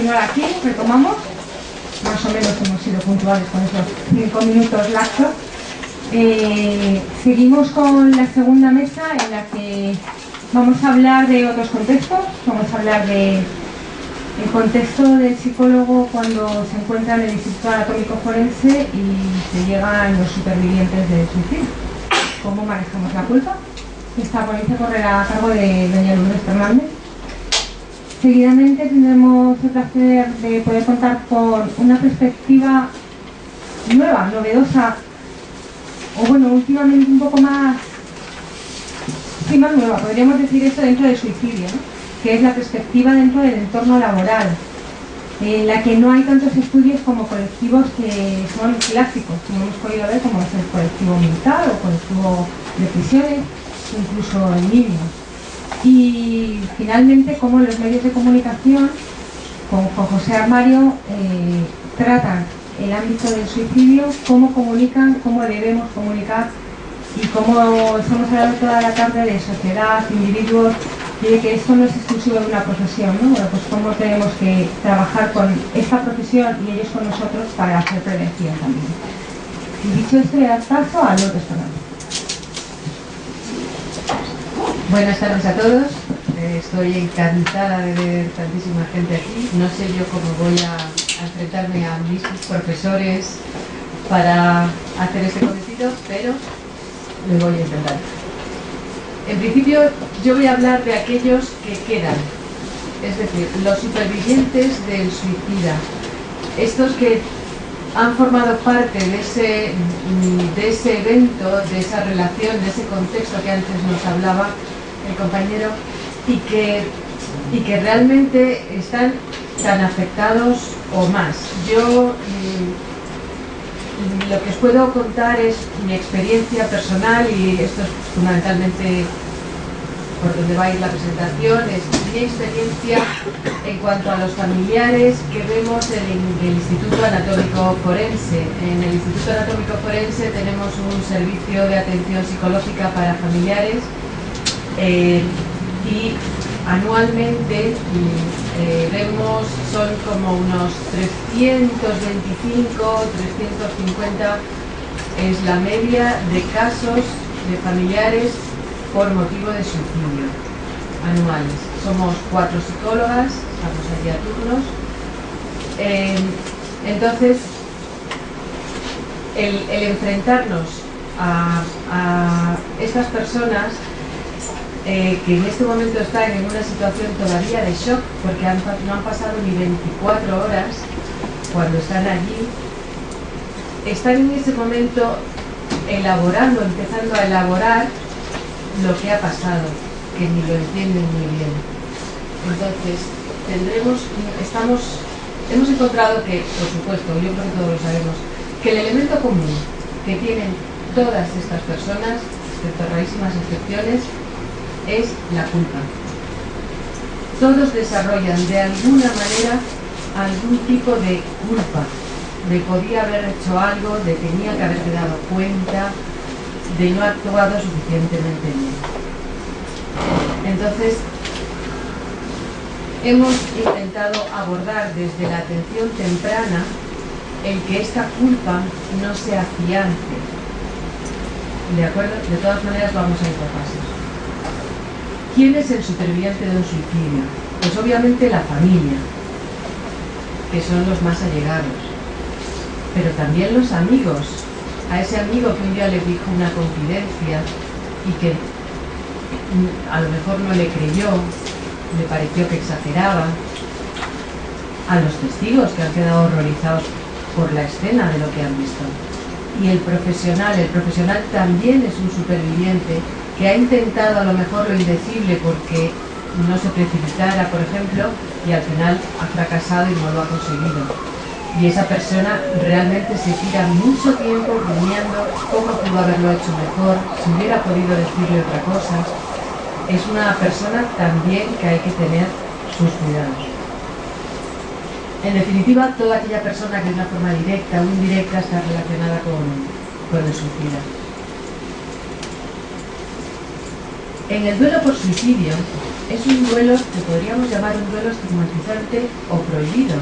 continuar aquí, retomamos. Más o menos hemos sido puntuales con esos 5 minutos lapsos. Seguimos con la segunda mesa en la que vamos a hablar de otros contextos. Vamos a hablar del contexto del psicólogo cuando se encuentra en el Instituto Anatómico Forense y se llegan los supervivientes del suicidio. ¿Cómo manejamos la culpa? Esta ponencia correrá a cargo de doña Lourdes Fernández. Seguidamente tendremos el placer de poder contar con una perspectiva nueva, novedosa, o bueno, últimamente un poco más nueva, podríamos decir eso dentro del suicidio, ¿no? Que es la perspectiva dentro del entorno laboral, en la que no hay tantos estudios como colectivos que son clásicos, como hemos podido ver, como es el colectivo militar o colectivo de prisiones, incluso en niños. Y finalmente, cómo los medios de comunicación, con José Armario, tratan el ámbito del suicidio, cómo comunican, cómo debemos comunicar y cómo estamos hablando toda la tarde de sociedad, individuos, y de que esto no es exclusivo de una profesión, ¿no? Bueno, pues cómo tenemos que trabajar con esta profesión y ellos con nosotros para hacer prevención también. Y dicho esto, voy a dar paso a Lourdes Fernández. Buenas tardes a todos. Estoy encantada de ver tantísima gente aquí. No sé yo cómo voy a enfrentarme a mis profesores para hacer este cometido, pero lo voy a intentar. En principio, yo voy a hablar de aquellos que quedan, es decir, los supervivientes del suicida. Estos que han formado parte de ese evento, de esa relación, de ese contexto que antes nos hablaba el compañero, y que realmente están tan afectados o más. Yo lo que os puedo contar es mi experiencia personal, y esto es fundamentalmente por donde va a ir la presentación, es mi experiencia en cuanto a los familiares que vemos en el Instituto Anatómico Forense. En el Instituto Anatómico Forense tenemos un servicio de atención psicológica para familiares y anualmente vemos, son como unos 325, 350, es la media de casos de familiares por motivo de suicidio anuales. Somos 4 psicólogas, estamos allí a turnos. Entonces, el enfrentarnos a estas personas que en este momento están en una situación todavía de shock, porque no han pasado ni 24 horas cuando están allí, están en ese momento elaborando, empezando a elaborar lo que ha pasado, que ni lo entienden muy bien. Entonces, hemos encontrado que, por supuesto, yo creo que todos lo sabemos, que el elemento común que tienen todas estas personas, excepto rarísimas excepciones, es la culpa. Todos desarrollan de alguna manera algún tipo de culpa, de podía haber hecho algo, de tenía que haberse dado cuenta, de no actuado suficientemente bien. Entonces, hemos intentado abordar desde la atención temprana el que esta culpa no se afiance. ¿De acuerdo? De todas maneras vamos a ir por pasos. ¿Quién es el superviviente de un suicidio? Pues obviamente la familia, que son los más allegados, pero también los amigos. A ese amigo que un día le dijo una confidencia y que a lo mejor no le creyó, le pareció que exageraba. A los testigos que han quedado horrorizados por la escena de lo que han visto. Y el profesional también es un superviviente que ha intentado a lo mejor lo indecible porque no se precipitara, por ejemplo, y al final ha fracasado y no lo ha conseguido. Y esa persona realmente se tira mucho tiempo rumiando cómo pudo haberlo hecho mejor, si hubiera podido decirle otra cosa. Es una persona también que hay que tener sus cuidados. En definitiva, toda aquella persona que de una forma directa o indirecta está relacionada con el suicidio. En el duelo por suicidio es un duelo que podríamos llamar un duelo estigmatizante o prohibido.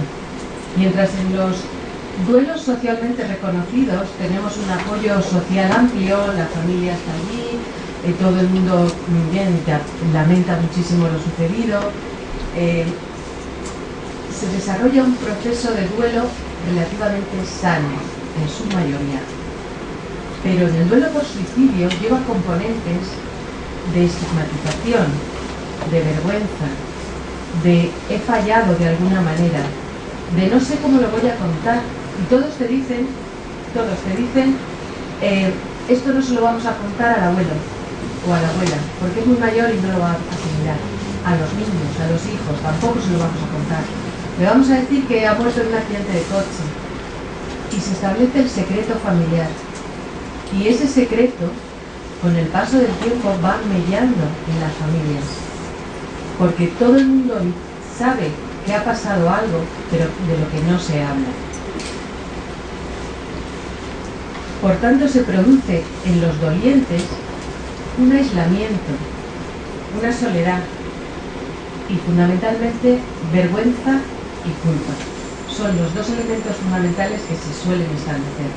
Mientras en los duelos socialmente reconocidos tenemos un apoyo social amplio, la familia está allí, todo el mundo bien, lamenta muchísimo lo sucedido, se desarrolla un proceso de duelo relativamente sano, en su mayoría. Pero en el duelo por suicidio lleva componentes de estigmatización, de vergüenza, de he fallado de alguna manera, de no sé cómo lo voy a contar. Y todos te dicen, esto no se lo vamos a contar al abuelo o a la abuela, porque es muy mayor y no lo va a asimilar. A los niños, a los hijos, tampoco se lo vamos a contar. Le vamos a decir que ha muerto en un accidente de coche. Y se establece el secreto familiar. Y ese secreto, con el paso del tiempo, va mellando en las familias. Porque todo el mundo sabe que ha pasado algo, pero de lo que no se habla. Por tanto, se produce en los dolientes un aislamiento, una soledad y fundamentalmente vergüenza y culpa. Son los dos elementos fundamentales que se suelen establecer.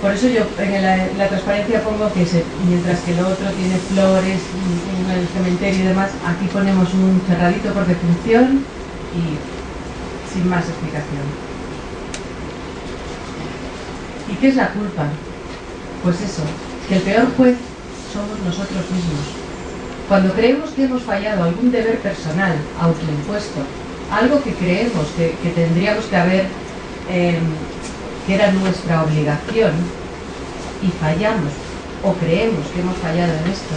Por eso yo en la transparencia pongo que mientras que lo otro tiene flores en el cementerio y demás, aquí ponemos un cerradito por defunción y sin más explicación. ¿Y qué es la culpa? Pues eso, que el peor juez somos nosotros mismos. Cuando creemos que hemos fallado algún deber personal, autoimpuesto, algo que creemos que tendríamos que haber, que era nuestra obligación, y fallamos, o creemos que hemos fallado en esto,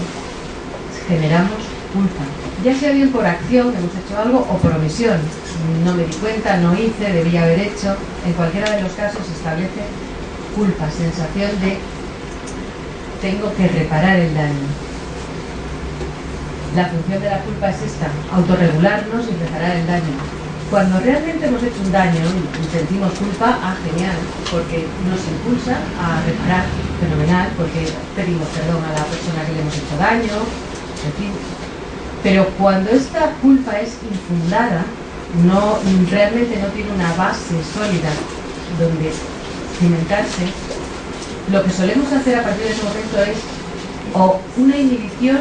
generamos culpa. Ya sea bien por acción, hemos hecho algo, o por omisión. No me di cuenta, no hice, debía haber hecho. En cualquiera de los casos se establece culpa, sensación de tengo que reparar el daño. La función de la culpa es esta, autorregularnos y reparar el daño. Cuando realmente hemos hecho un daño y sentimos culpa, genial, porque nos impulsa a reparar, fenomenal, porque pedimos perdón a la persona que le hemos hecho daño, en fin. Pero cuando esta culpa es infundada, realmente no tiene una base sólida donde cimentarse, lo que solemos hacer a partir de ese momento es o una inhibición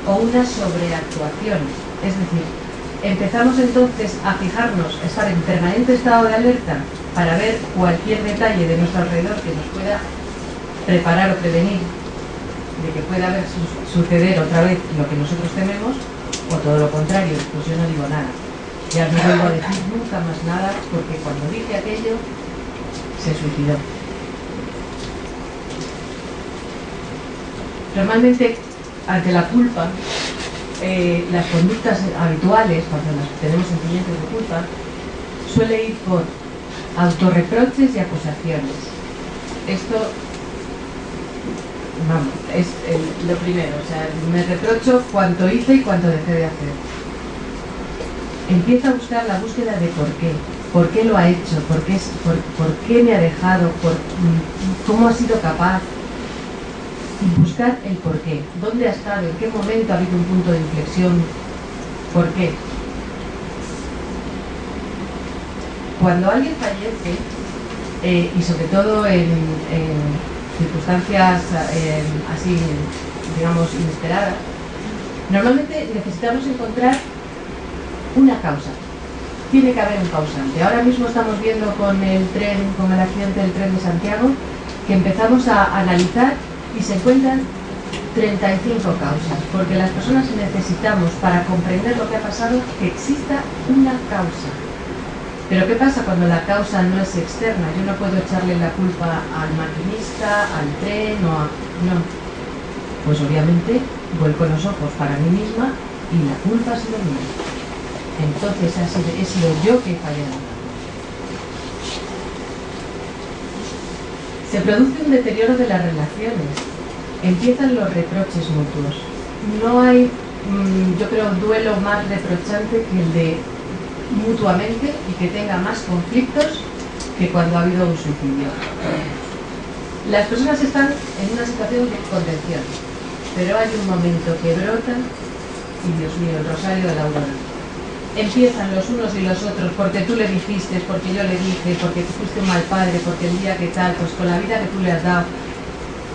o una sobreactuación. Es decir, empezamos entonces a fijarnos, a estar en permanente estado de alerta para ver cualquier detalle de nuestro alrededor que nos pueda preparar o prevenir de que pueda suceder otra vez lo que nosotros tememos, o todo lo contrario, pues yo no digo nada. Ya no vuelvo a decir nunca más nada, porque cuando dije aquello, se suicidó. Normalmente, ante la culpa, las conductas habituales, cuando tenemos sentimientos de culpa, suele ir por autorreproches y acusaciones. Esto, vamos, es lo primero. O sea, me reprocho cuánto hice y cuánto dejé de hacer. Empieza a buscar la búsqueda de por qué. ¿Por qué lo ha hecho? ¿Por qué me ha dejado? ¿Cómo ha sido capaz? Y buscar el por qué. ¿Dónde ha estado? ¿En qué momento ha habido un punto de inflexión? ¿Por qué? Cuando alguien fallece, y sobre todo en circunstancias así, digamos, inesperadas, normalmente necesitamos encontrar una causa. Tiene que haber un causante. Ahora mismo estamos viendo con el accidente del tren de Santiago, que empezamos a analizar y se encuentran 35 causas, porque las personas necesitamos, para comprender lo que ha pasado, que exista una causa. Pero ¿qué pasa cuando la causa no es externa? Yo no puedo echarle la culpa al maquinista, al tren no. Pues obviamente vuelco los ojos para mí misma y la culpa ha sido mía. Entonces he sido yo que he fallado. Se produce un deterioro de las relaciones. Empiezan los reproches mutuos. No hay, yo creo, un duelo más reprochante que el de mutuamente y que tenga más conflictos que cuando ha habido un suicidio. Las personas están en una situación de contención, pero hay un momento que brota y Dios mío, el rosario de la aurora. Empiezan los unos y los otros, porque tú le dijiste, porque yo le dije, porque tú fuiste un mal padre, porque el día que tal, pues con la vida que tú le has dado.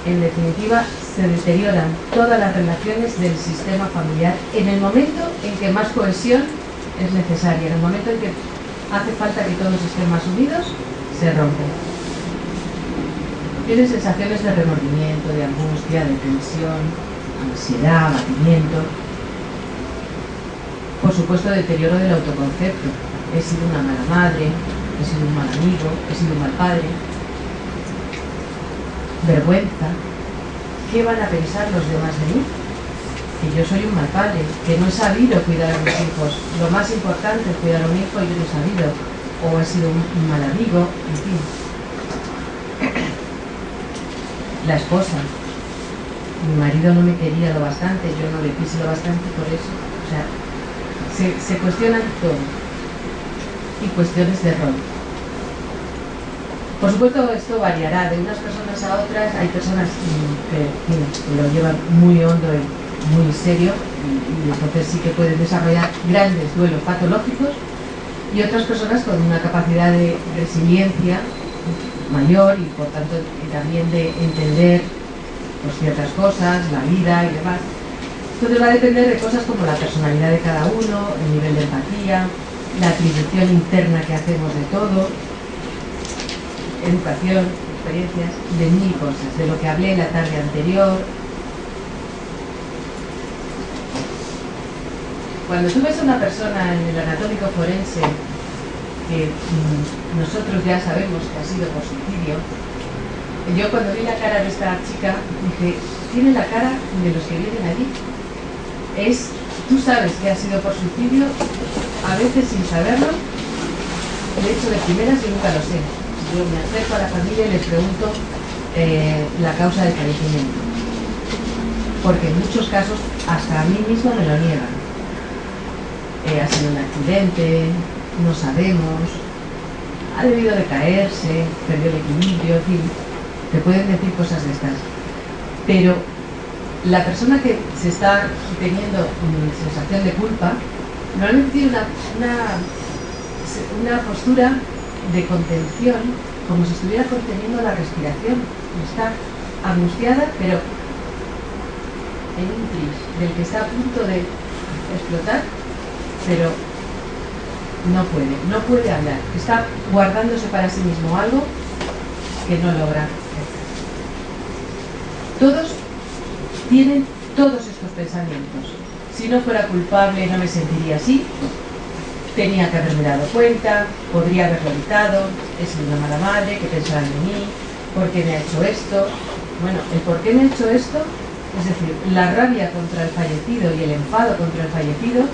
En definitiva, se deterioran todas las relaciones del sistema familiar en el momento en que más cohesión es necesaria, en el momento en que hace falta que todos estén más unidos, se rompen. Tienes sensaciones de remordimiento, de angustia, de tensión, ansiedad, abatimiento. Por supuesto, deterioro del autoconcepto. He sido una mala madre, he sido un mal amigo, he sido un mal padre. Vergüenza. ¿Qué van a pensar los demás de mí? Que yo soy un mal padre, que no he sabido cuidar a mis hijos. Lo más importante es cuidar a un hijo y yo no he sabido. O he sido un mal amigo, en fin. La esposa. Mi marido no me quería lo bastante, yo no le quise lo bastante por eso. O sea, se cuestionan todo. Y cuestiones de rol. Por supuesto, esto variará de unas personas a otras. Hay personas que lo llevan muy hondo y muy serio y entonces sí que pueden desarrollar grandes duelos patológicos, y otras personas con una capacidad de resiliencia mayor y por tanto también de entender pues, ciertas cosas, la vida y demás. Entonces va a depender de cosas como la personalidad de cada uno, el nivel de empatía, la atribución interna que hacemos de todo, educación, experiencias, de mil cosas, de lo que hablé la tarde anterior. Cuando tú ves a una persona en el anatómico forense que nosotros ya sabemos que ha sido por suicidio, yo cuando vi la cara de esta chica dije, tiene la cara de los que vienen allí. Tú sabes que ha sido por suicidio, a veces sin saberlo. De hecho, de primeras yo nunca lo sé. Yo me acerco a la familia y les pregunto la causa del fallecimiento, porque en muchos casos hasta a mí mismo me lo niegan. Ha sido un accidente, no sabemos, ha debido de caerse, perdió el equilibrio, en fin, te pueden decir cosas de estas. Pero la persona que se está teniendo sensación de culpa normalmente tiene una postura de contención, como si estuviera conteniendo la respiración. Está angustiada, pero en un tris del que está a punto de explotar, pero no puede hablar. Está guardándose para sí mismo algo que no logra. Todos tienen todos estos pensamientos. Si no fuera culpable no me sentiría así, tenía que haberme dado cuenta, podría haberlo evitado, he sido una mala madre, que pensarán de mí, ¿por qué me ha hecho esto? Bueno, el por qué me ha hecho esto, es decir, la rabia contra el fallecido y el enfado contra el fallecido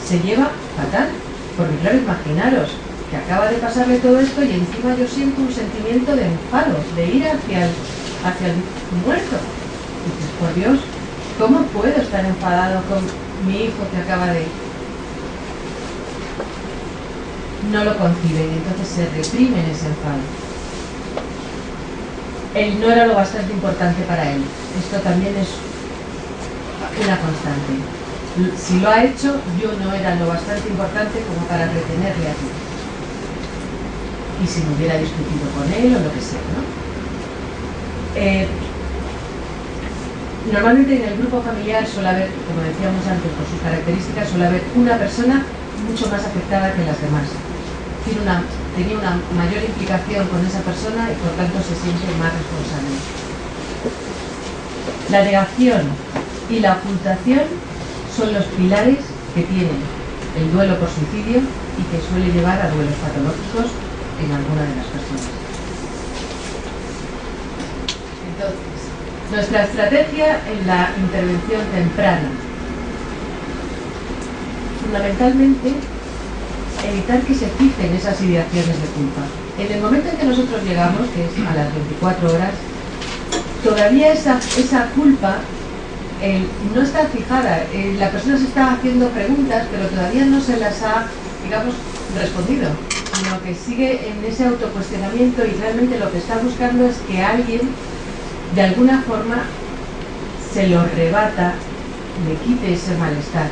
se lleva fatal, porque claro, imaginaros que acaba de pasarle todo esto y encima yo siento un sentimiento de enfado, de ira hacia el muerto. Y dices, por Dios, ¿cómo puedo estar enfadado con mi hijo que acaba de...? No lo conciben y entonces se reprimen ese enfado. Él no era lo bastante importante para él. Esto también es una constante. Si lo ha hecho, yo no era lo bastante importante como para retenerle aquí. Y si me hubiera discutido con él o lo que sea, ¿no? Normalmente en el grupo familiar suele haber, como decíamos antes, por sus características, suele haber una persona mucho más afectada que las demás. Tenía una mayor implicación con esa persona y por tanto se siente más responsable. La negación y la ocultación son los pilares que tienen el duelo por suicidio y que suele llevar a duelos patológicos en alguna de las personas. Entonces, nuestra estrategia en la intervención temprana, fundamentalmente, evitar que se fijen esas ideaciones de culpa. En el momento en que nosotros llegamos, que es a las 24 horas, todavía esa culpa no está fijada. La persona se está haciendo preguntas, pero todavía no se las ha, digamos, respondido, sino que sigue en ese autocuestionamiento y realmente lo que está buscando es que alguien, de alguna forma, se lo rebata le quite ese malestar.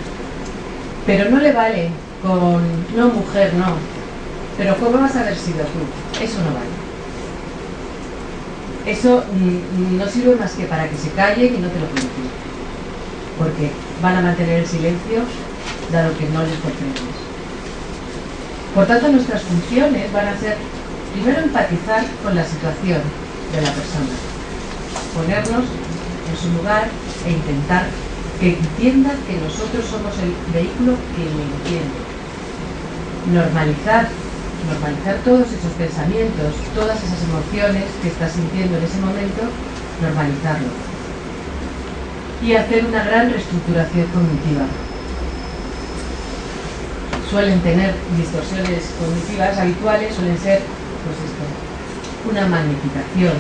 Pero no le vale con, no mujer, no, pero ¿cómo vas a haber sido tú? Eso no vale. Eso no sirve más que para que se callen y no te lo cuenten, porque van a mantener el silencio dado que no les comprendes. Por tanto, nuestras funciones van a ser, primero, empatizar con la situación de la persona, ponernos en su lugar e intentar que entienda que nosotros somos el vehículo que le entiende. Normalizar todos esos pensamientos, todas esas emociones que está sintiendo en ese momento, normalizarlo. Y hacer una gran reestructuración cognitiva. Suelen tener distorsiones cognitivas habituales, suelen ser, pues esto, una magnificación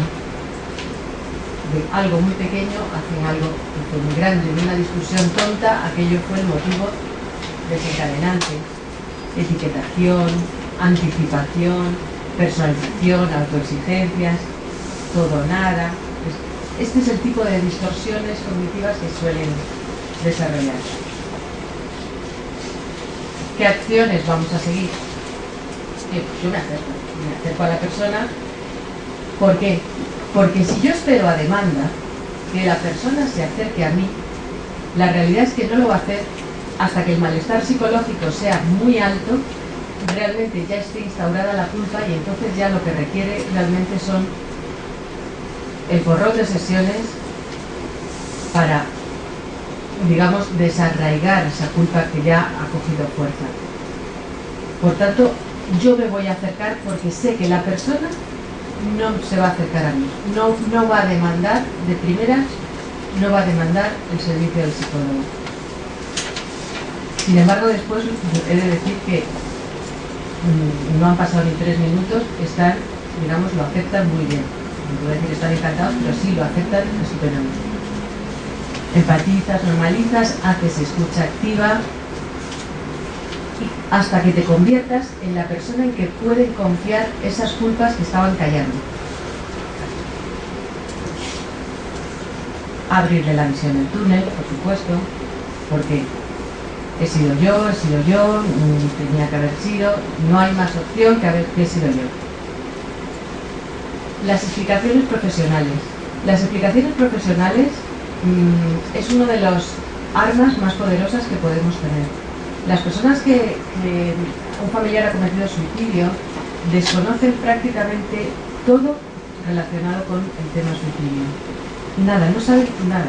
de algo muy pequeño hacen algo que fue muy grande. De una discusión tonta, aquello fue el motivo desencadenante. Etiquetación, anticipación, personalización, autoexigencias, todo nada. Este es el tipo de distorsiones cognitivas que suelen desarrollar. ¿Qué acciones vamos a seguir? Yo me acerco a la persona. ¿Por qué? Porque si yo espero a demanda que la persona se acerque a mí, la realidad es que no lo va a hacer hasta que el malestar psicológico sea muy alto, realmente ya esté instaurada la culpa, y entonces ya lo que requiere realmente son el porrón de sesiones para, digamos, desarraigar esa culpa que ya ha cogido fuerza. Por tanto, yo me voy a acercar porque sé que la persona no se va a acercar a mí, no va a demandar, de primeras, no va a demandar el servicio del psicólogo. Sin embargo, después he de decir que no han pasado ni 3 minutos, están, digamos, lo aceptan muy bien. No voy a decir que están encantados, pero sí lo aceptan estupendamente. Empatizas, normalizas, haces escucha activa, hasta que te conviertas en la persona en que pueden confiar esas culpas que estaban callando. Abrirle la visión del túnel, por supuesto, porque he sido yo, tenía que haber sido, no hay más opción que he sido yo. Las explicaciones profesionales. Las explicaciones profesionales es uno de los armas más poderosas que podemos tener. Las personas que un familiar ha cometido suicidio desconocen prácticamente todo relacionado con el tema suicidio. Nada, no saben nada,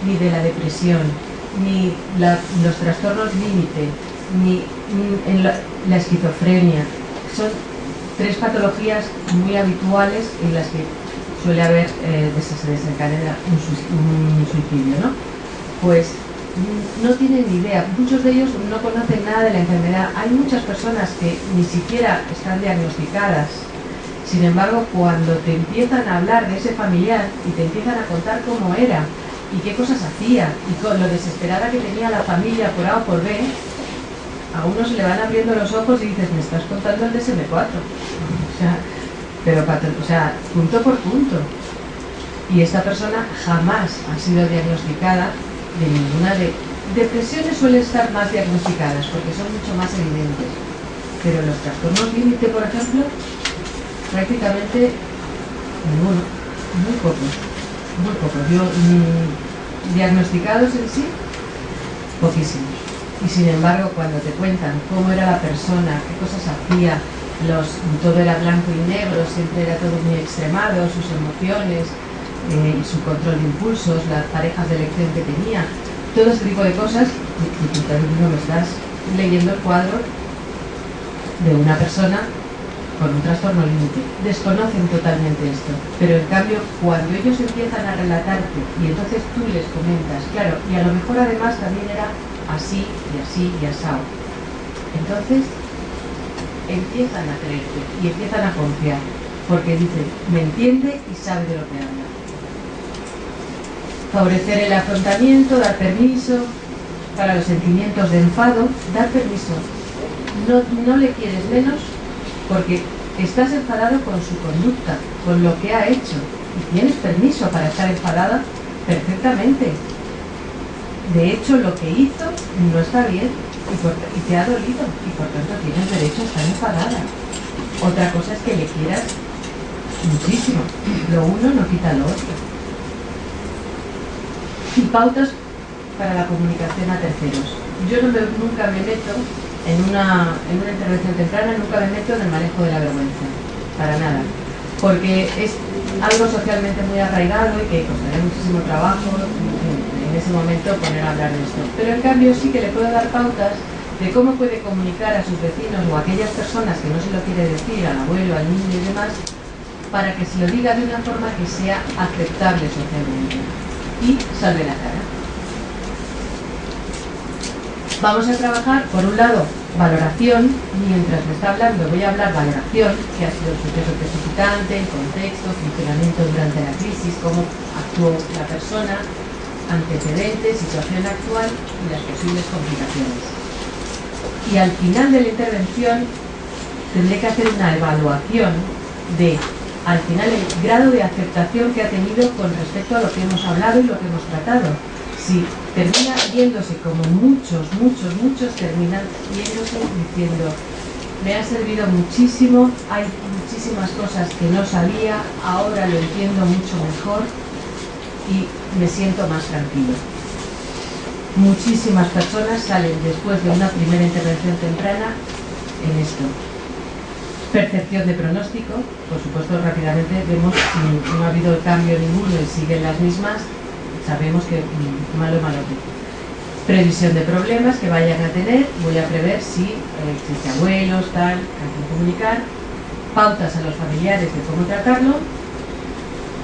ni de la depresión, ni los trastornos límite, ni la esquizofrenia. Son 3 patologías muy habituales en las que suele haber se desencadena un suicidio, ¿no? Pues no tienen ni idea, muchos de ellos no conocen nada de la enfermedad. Hay muchas personas que ni siquiera están diagnosticadas. Sin embargo, cuando te empiezan a hablar de ese familiar y te empiezan a contar cómo era y qué cosas hacía y con lo desesperada que tenía la familia por A o por B, a uno se le van abriendo los ojos y dices, me estás contando el DSM-4. O sea, punto por punto. Y esta persona jamás ha sido diagnosticada de ninguna de... Depresiones suelen estar más diagnosticadas porque son mucho más evidentes. Pero los trastornos límite, por ejemplo, prácticamente ninguno, muy pocos. Diagnosticados en sí, poquísimos. Y sin embargo, cuando te cuentan cómo era la persona, qué cosas hacía, todo era blanco y negro, siempre era todo muy extremado, sus emociones, su control de impulsos, las parejas de elección que tenía, todo ese tipo de cosas, y tú también no me estás leyendo el cuadro de una persona con un trastorno límite. Desconocen totalmente esto, pero en cambio cuando ellos empiezan a relatarte y entonces tú les comentas, claro, y a lo mejor además también era así y asao, entonces empiezan a creerte y empiezan a confiar, porque dicen, me entiende y sabe de lo que habla. Favorecer el afrontamiento, dar permiso para los sentimientos de enfado, dar permiso. No le quieres menos porque estás enfadado con su conducta, con lo que ha hecho, y tienes permiso para estar enfadada perfectamente. de hecho lo que hizo no está bien y te ha dolido y por tanto tienes derecho a estar enfadada. Otra cosa es que le quieras muchísimo. Lo uno no quita lo otro. Y pautas para la comunicación a terceros. Yo nunca me meto en una intervención temprana, nunca me meto en el manejo de la vergüenza, para nada, porque es algo socialmente muy arraigado y que costaría muchísimo trabajo en ese momento poner a hablar de esto. Pero en cambio sí que le puedo dar pautas de cómo puede comunicar a sus vecinos o a aquellas personas que no se lo quiere decir, al abuelo, al niño y demás, para que se lo diga de una forma que sea aceptable socialmente y salve la cara. Vamos a trabajar, por un lado, valoración. Mientras me está hablando voy a hablar valoración, que ha sido el suceso precipitante, el contexto, funcionamiento durante la crisis, cómo actuó la persona, antecedentes, situación actual y las posibles complicaciones. Y al final de la intervención tendré que hacer una evaluación de, al final, el grado de aceptación que ha tenido con respecto a lo que hemos hablado y lo que hemos tratado. Si termina yéndose, como muchos terminan yéndose diciendo, me ha servido muchísimo, hay muchísimas cosas que no sabía, ahora lo entiendo mucho mejor y me siento más tranquilo. Muchísimas personas salen después de una primera intervención temprana en esto. Percepción de pronóstico, por supuesto rápidamente vemos si no ha habido cambio ninguno y siguen las mismas, sabemos que malo. Previsión de problemas que vayan a tener, voy a prever si existe abuelos, tal, hay que comunicar. Pautas a los familiares de cómo tratarlo.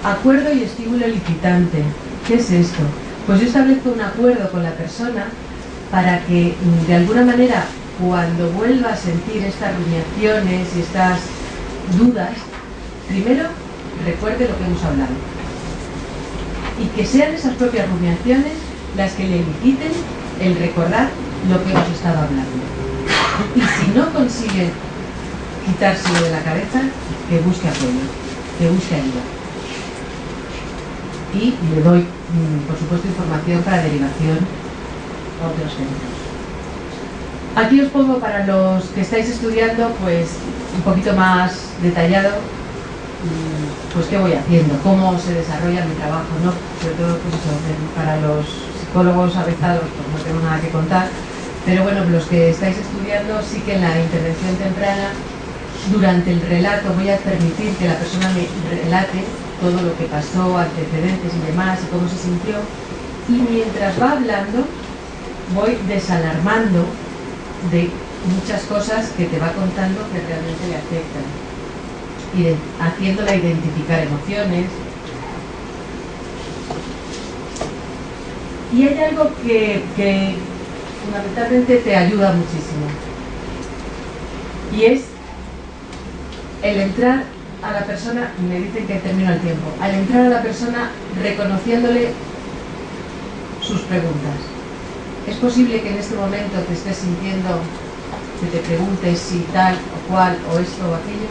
Acuerdo y estímulo licitante. ¿Qué es esto? Pues yo establezco un acuerdo con la persona para que de alguna manera, cuando vuelva a sentir estas rumiaciones y estas dudas, primero recuerde lo que hemos hablado. Y que sean esas propias rumiaciones las que le liciten el recordar lo que hemos estado hablando. Y si no consigue quitárselo de la cabeza, que busque apoyo, que busque ayuda. Y le doy, por supuesto, información para derivación a otros centros. Aquí os pongo, para los que estáis estudiando, pues un poquito más detallado, pues qué voy haciendo, cómo se desarrolla mi trabajo, ¿no? Sobre todo, pues eso, para los psicólogos avezados, pues no tengo nada que contar, pero bueno, los que estáis estudiando, sí que en la intervención temprana, durante el relato, voy a permitir que la persona me relate todo lo que pasó, antecedentes y demás, y cómo se sintió, y mientras va hablando, voy desalarmando de muchas cosas que te va contando que realmente le afectan. Y haciéndola identificar emociones. Y hay algo que fundamentalmente te ayuda muchísimo, y es el entrar a la persona, y me dicen que termino el tiempo, al entrar a la persona reconociéndole sus preguntas. Es posible que en este momento te estés sintiendo que te preguntes si tal o cual o esto o aquello.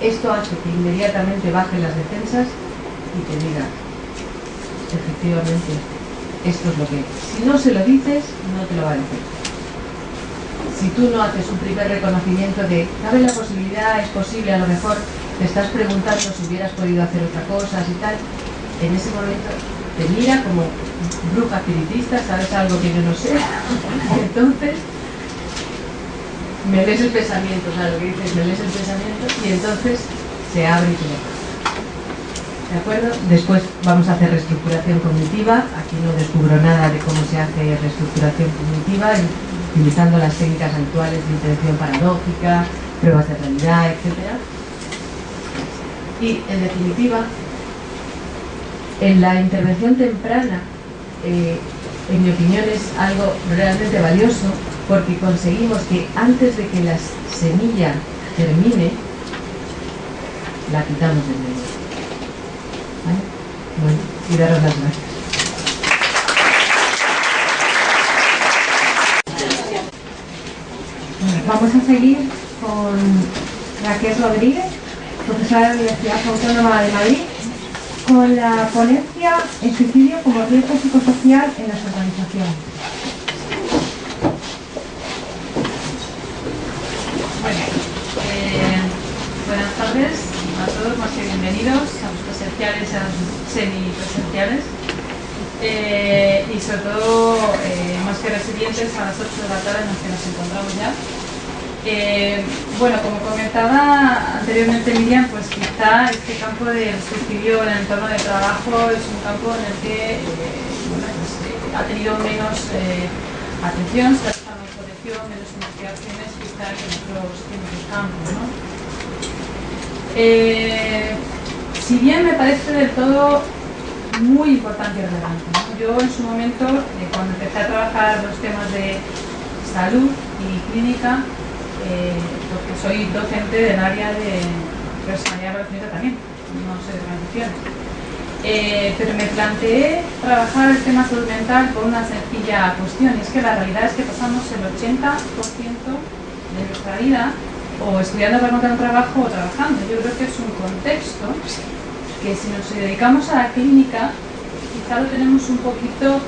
Esto hace que inmediatamente bajen las defensas y te diga, efectivamente, esto es lo que es. Si no se lo dices, no te lo va a decir. Si tú no haces un primer reconocimiento de, ¿cabe la posibilidad? ¿Es posible? A lo mejor te estás preguntando si hubieras podido hacer otra cosa y tal. En ese momento te mira como bruja espiritista, ¿sabes algo que yo no sé? Entonces me lees el pensamiento, o sea, lo que dices, me lees el pensamiento y entonces se abre y te lo deja. ¿De acuerdo? Después vamos a hacer reestructuración cognitiva. Aquí no descubro nada de cómo se hace reestructuración cognitiva, utilizando las técnicas actuales de intención paradójica, pruebas de realidad, etc. Y en definitiva, en la intervención temprana, en mi opinión es algo realmente valioso, porque conseguimos que antes de que la semilla germine, la quitamos del medio. ¿Vale? Bueno, y daros las gracias. Vamos a seguir con Raquel Rodríguez, profesora de la Universidad Autónoma de Madrid, con la ponencia El suicidio como riesgo psicosocial en las organizaciones. Bueno, buenas tardes a todos, más que bienvenidos a los presenciales y a los semipresenciales. Y sobre todo, más que resilientes, a las 8 de la tarde en las que nos encontramos ya. Bueno, como comentaba anteriormente Miriam, pues quizá este campo del suicidio en el entorno de trabajo es un campo en el que bueno, pues, ha tenido menos atención, se ha prestado más protección, menos investigaciones quizá que en otros campos, ¿no? Si bien me parece del todo muy importante y relevante, ¿no? Yo en su momento, cuando empecé a trabajar los temas de salud y clínica, porque soy docente del área de personalidad relacionada también, no sé de organizaciones, pero me planteé trabajar el tema salud mental por una sencilla cuestión, y es que la realidad es que pasamos el 80% de nuestra vida o estudiando para encontrar un trabajo o trabajando. Yo creo que es un contexto que si nos dedicamos a la clínica quizá lo tenemos un poquito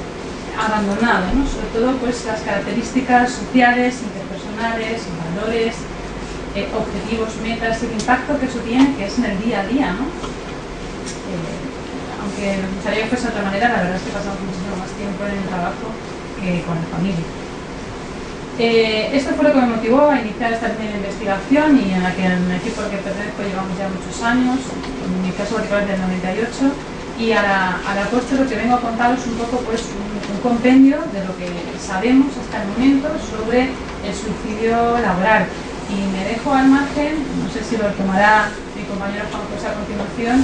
abandonado, ¿no? Sobre todo pues las características sociales, interpersonales, valores, objetivos, metas, el impacto que eso tiene, que es en el día a día, ¿no? Aunque nos gustaría que fuese de otra manera, la verdad es que pasamos muchísimo más tiempo en el trabajo que con la familia. Esto fue lo que me motivó a iniciar esta línea de investigación y en la que en el equipo al que pertenezco llevamos ya muchos años, en mi caso particular del 98, y a la postre lo que vengo a contaros un poco pues un compendio de lo que sabemos hasta el momento sobre el suicidio laboral. Y me dejo al margen, no sé si lo tomará mi compañero Juan José a continuación,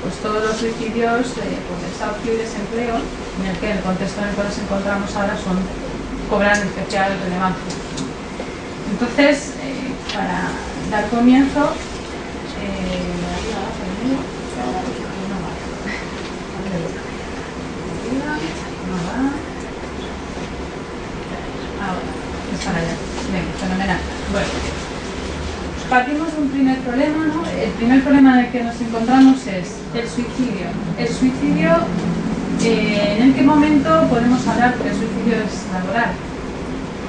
pues todos los suicidios por desahucio y desempleo, en el que el contexto en el cual nos encontramos ahora cobran especial relevancia. Entonces, para dar comienzo, fenomenal. Bueno, partimos de un primer problema, ¿no? El primer problema en el que nos encontramos es el suicidio. El suicidio, ¿en qué momento podemos hablar que el suicidio es laboral?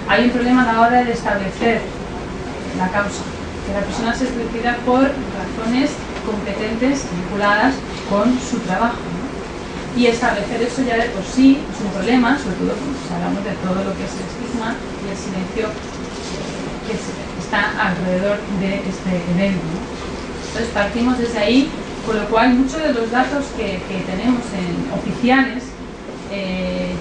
Hay un problema a la hora de establecer la causa, que la persona se suicida por razones competentes vinculadas con su trabajo, ¿no? Y establecer eso ya de por sí es un problema, sobre todo cuando hablamos de todo lo que es el estigma y el silencio que está alrededor de este evento, ¿no? Entonces partimos desde ahí, con lo cual muchos de los datos que tenemos oficiales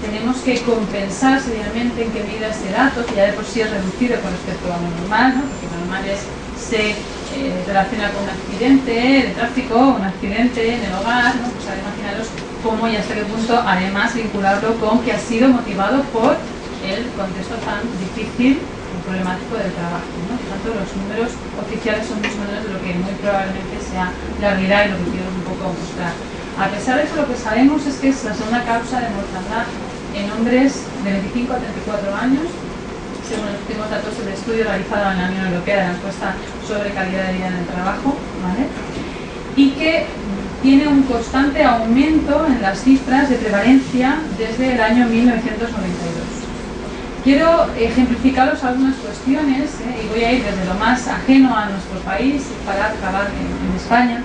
tenemos que compensar seriamente en qué medida este dato, que ya de por sí es reducido con respecto a lo normal, ¿no? Porque lo normal se relaciona con un accidente de tráfico, un accidente en el hogar, ¿no? Pues ahora imaginaros cómo y hasta qué punto además vincularlo con que ha sido motivado por el contexto tan difícil y problemático del trabajo, ¿no? Por tanto, los números oficiales son mucho menores de lo que muy probablemente sea la realidad y lo que quiero un poco mostrar. A pesar de eso, lo que sabemos es que es la segunda causa de mortandad en hombres de 25 a 34 años, según los últimos datos del estudio realizado en la Unión Europea de la encuesta sobre calidad de vida en el trabajo, ¿vale? Y que tiene un constante aumento en las cifras de prevalencia desde el año 1992. Quiero ejemplificaros algunas cuestiones, y voy a ir desde lo más ajeno a nuestro país para acabar en España.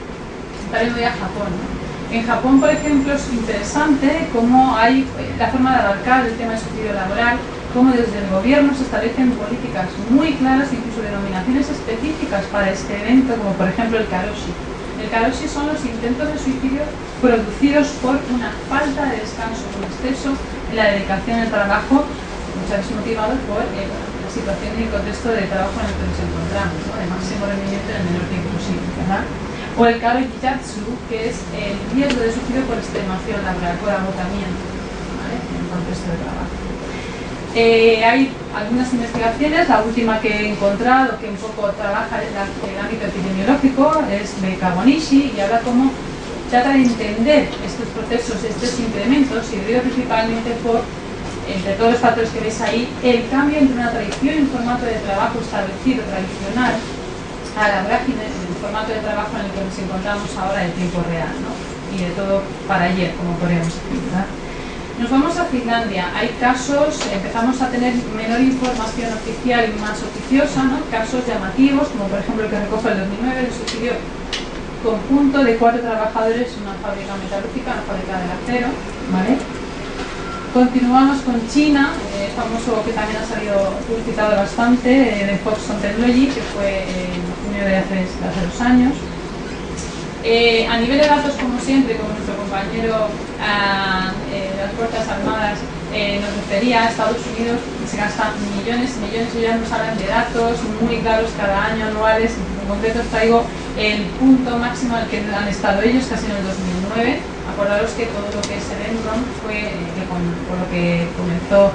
También voy a Japón, ¿no? En Japón, por ejemplo, es interesante cómo hay la forma de abarcar el tema del suicidio laboral, cómo desde el gobierno se establecen políticas muy claras, incluso denominaciones específicas para este evento, como por ejemplo el karoshi. El karoshi son los intentos de suicidio producidos por una falta de descanso, un exceso en la dedicación al trabajo, muchas veces motivados por la situación y el contexto de trabajo en el que nos encontramos, ¿no? De máximo rendimiento en el menor tiempo posible, ¿verdad? O el karo jitsu, que es el riesgo de suicidio por extenuación laboral, por agotamiento, ¿vale? En el contexto de trabajo. Hay algunas investigaciones, la última que he encontrado que un poco trabaja en el ámbito epidemiológico es de Kawanishi y habla cómo trata de entender estos procesos, estos incrementos, y debido principalmente por, entre todos los factores que veis ahí, el cambio entre una tradición y un formato de trabajo establecido, tradicional, a la vorágine, en el formato de trabajo en el que nos encontramos ahora en tiempo real, ¿no? y de todo para ayer, como podríamos decir, ¿verdad? Nos vamos a Finlandia. Hay casos, empezamos a tener menor información oficial y más oficiosa, ¿no? Casos llamativos, como por ejemplo el que recoge el 2009, el suicidio conjunto de 4 trabajadores en una fábrica metalúrgica, una fábrica del acero, ¿vale? Continuamos con China, famoso que también ha salido publicitado bastante, de Foxconn Technology, que fue en junio de hace 2 años. A nivel de datos, como siempre, como nuestro compañero de las Fuerzas Armadas nos refería, a Estados Unidos se gastan millones y millones, y ya nos hablan de datos muy claros cada año, anuales. En concreto os traigo el punto máximo al que han estado ellos, casi en el 2009. Acordaros que todo lo que es el Enron fue por lo que comenzó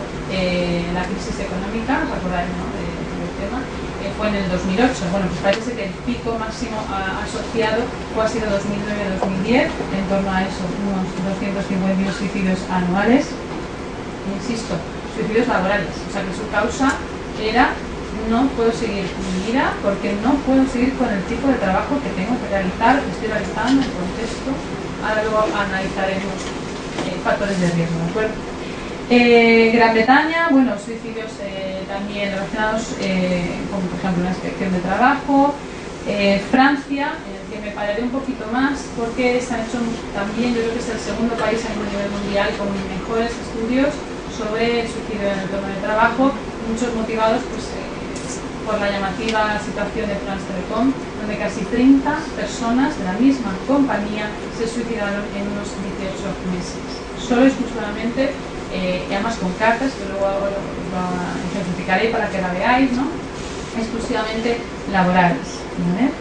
la crisis económica, os acordáis, ¿no?, del tema. Fue en el 2008. Bueno, pues parece que el pico máximo asociado ha sido 2009-2010, en torno a eso, unos 250.000 suicidios anuales. Insisto, suicidios laborales, o sea que su causa era: no puedo seguir mi vida porque no puedo seguir con el tipo de trabajo que tengo que realizar, que estoy realizando en el contexto. Ahora luego analizaremos factores de riesgo, ¿de acuerdo? Gran Bretaña, bueno, suicidios también relacionados con, por ejemplo, una inspección de trabajo. Francia, que me pararé un poquito más porque se han hecho también, yo creo que es el segundo país a nivel mundial con mejores estudios sobre el suicidio en el entorno de trabajo, muchos motivados pues, por la llamativa situación de France Telecom, donde casi 30 personas de la misma compañía se suicidaron en unos 18 meses, solo exclusivamente. Y además con cartas, que luego lo ejemplificaré para que la veáis, ¿no?, exclusivamente laborales, ¿vale?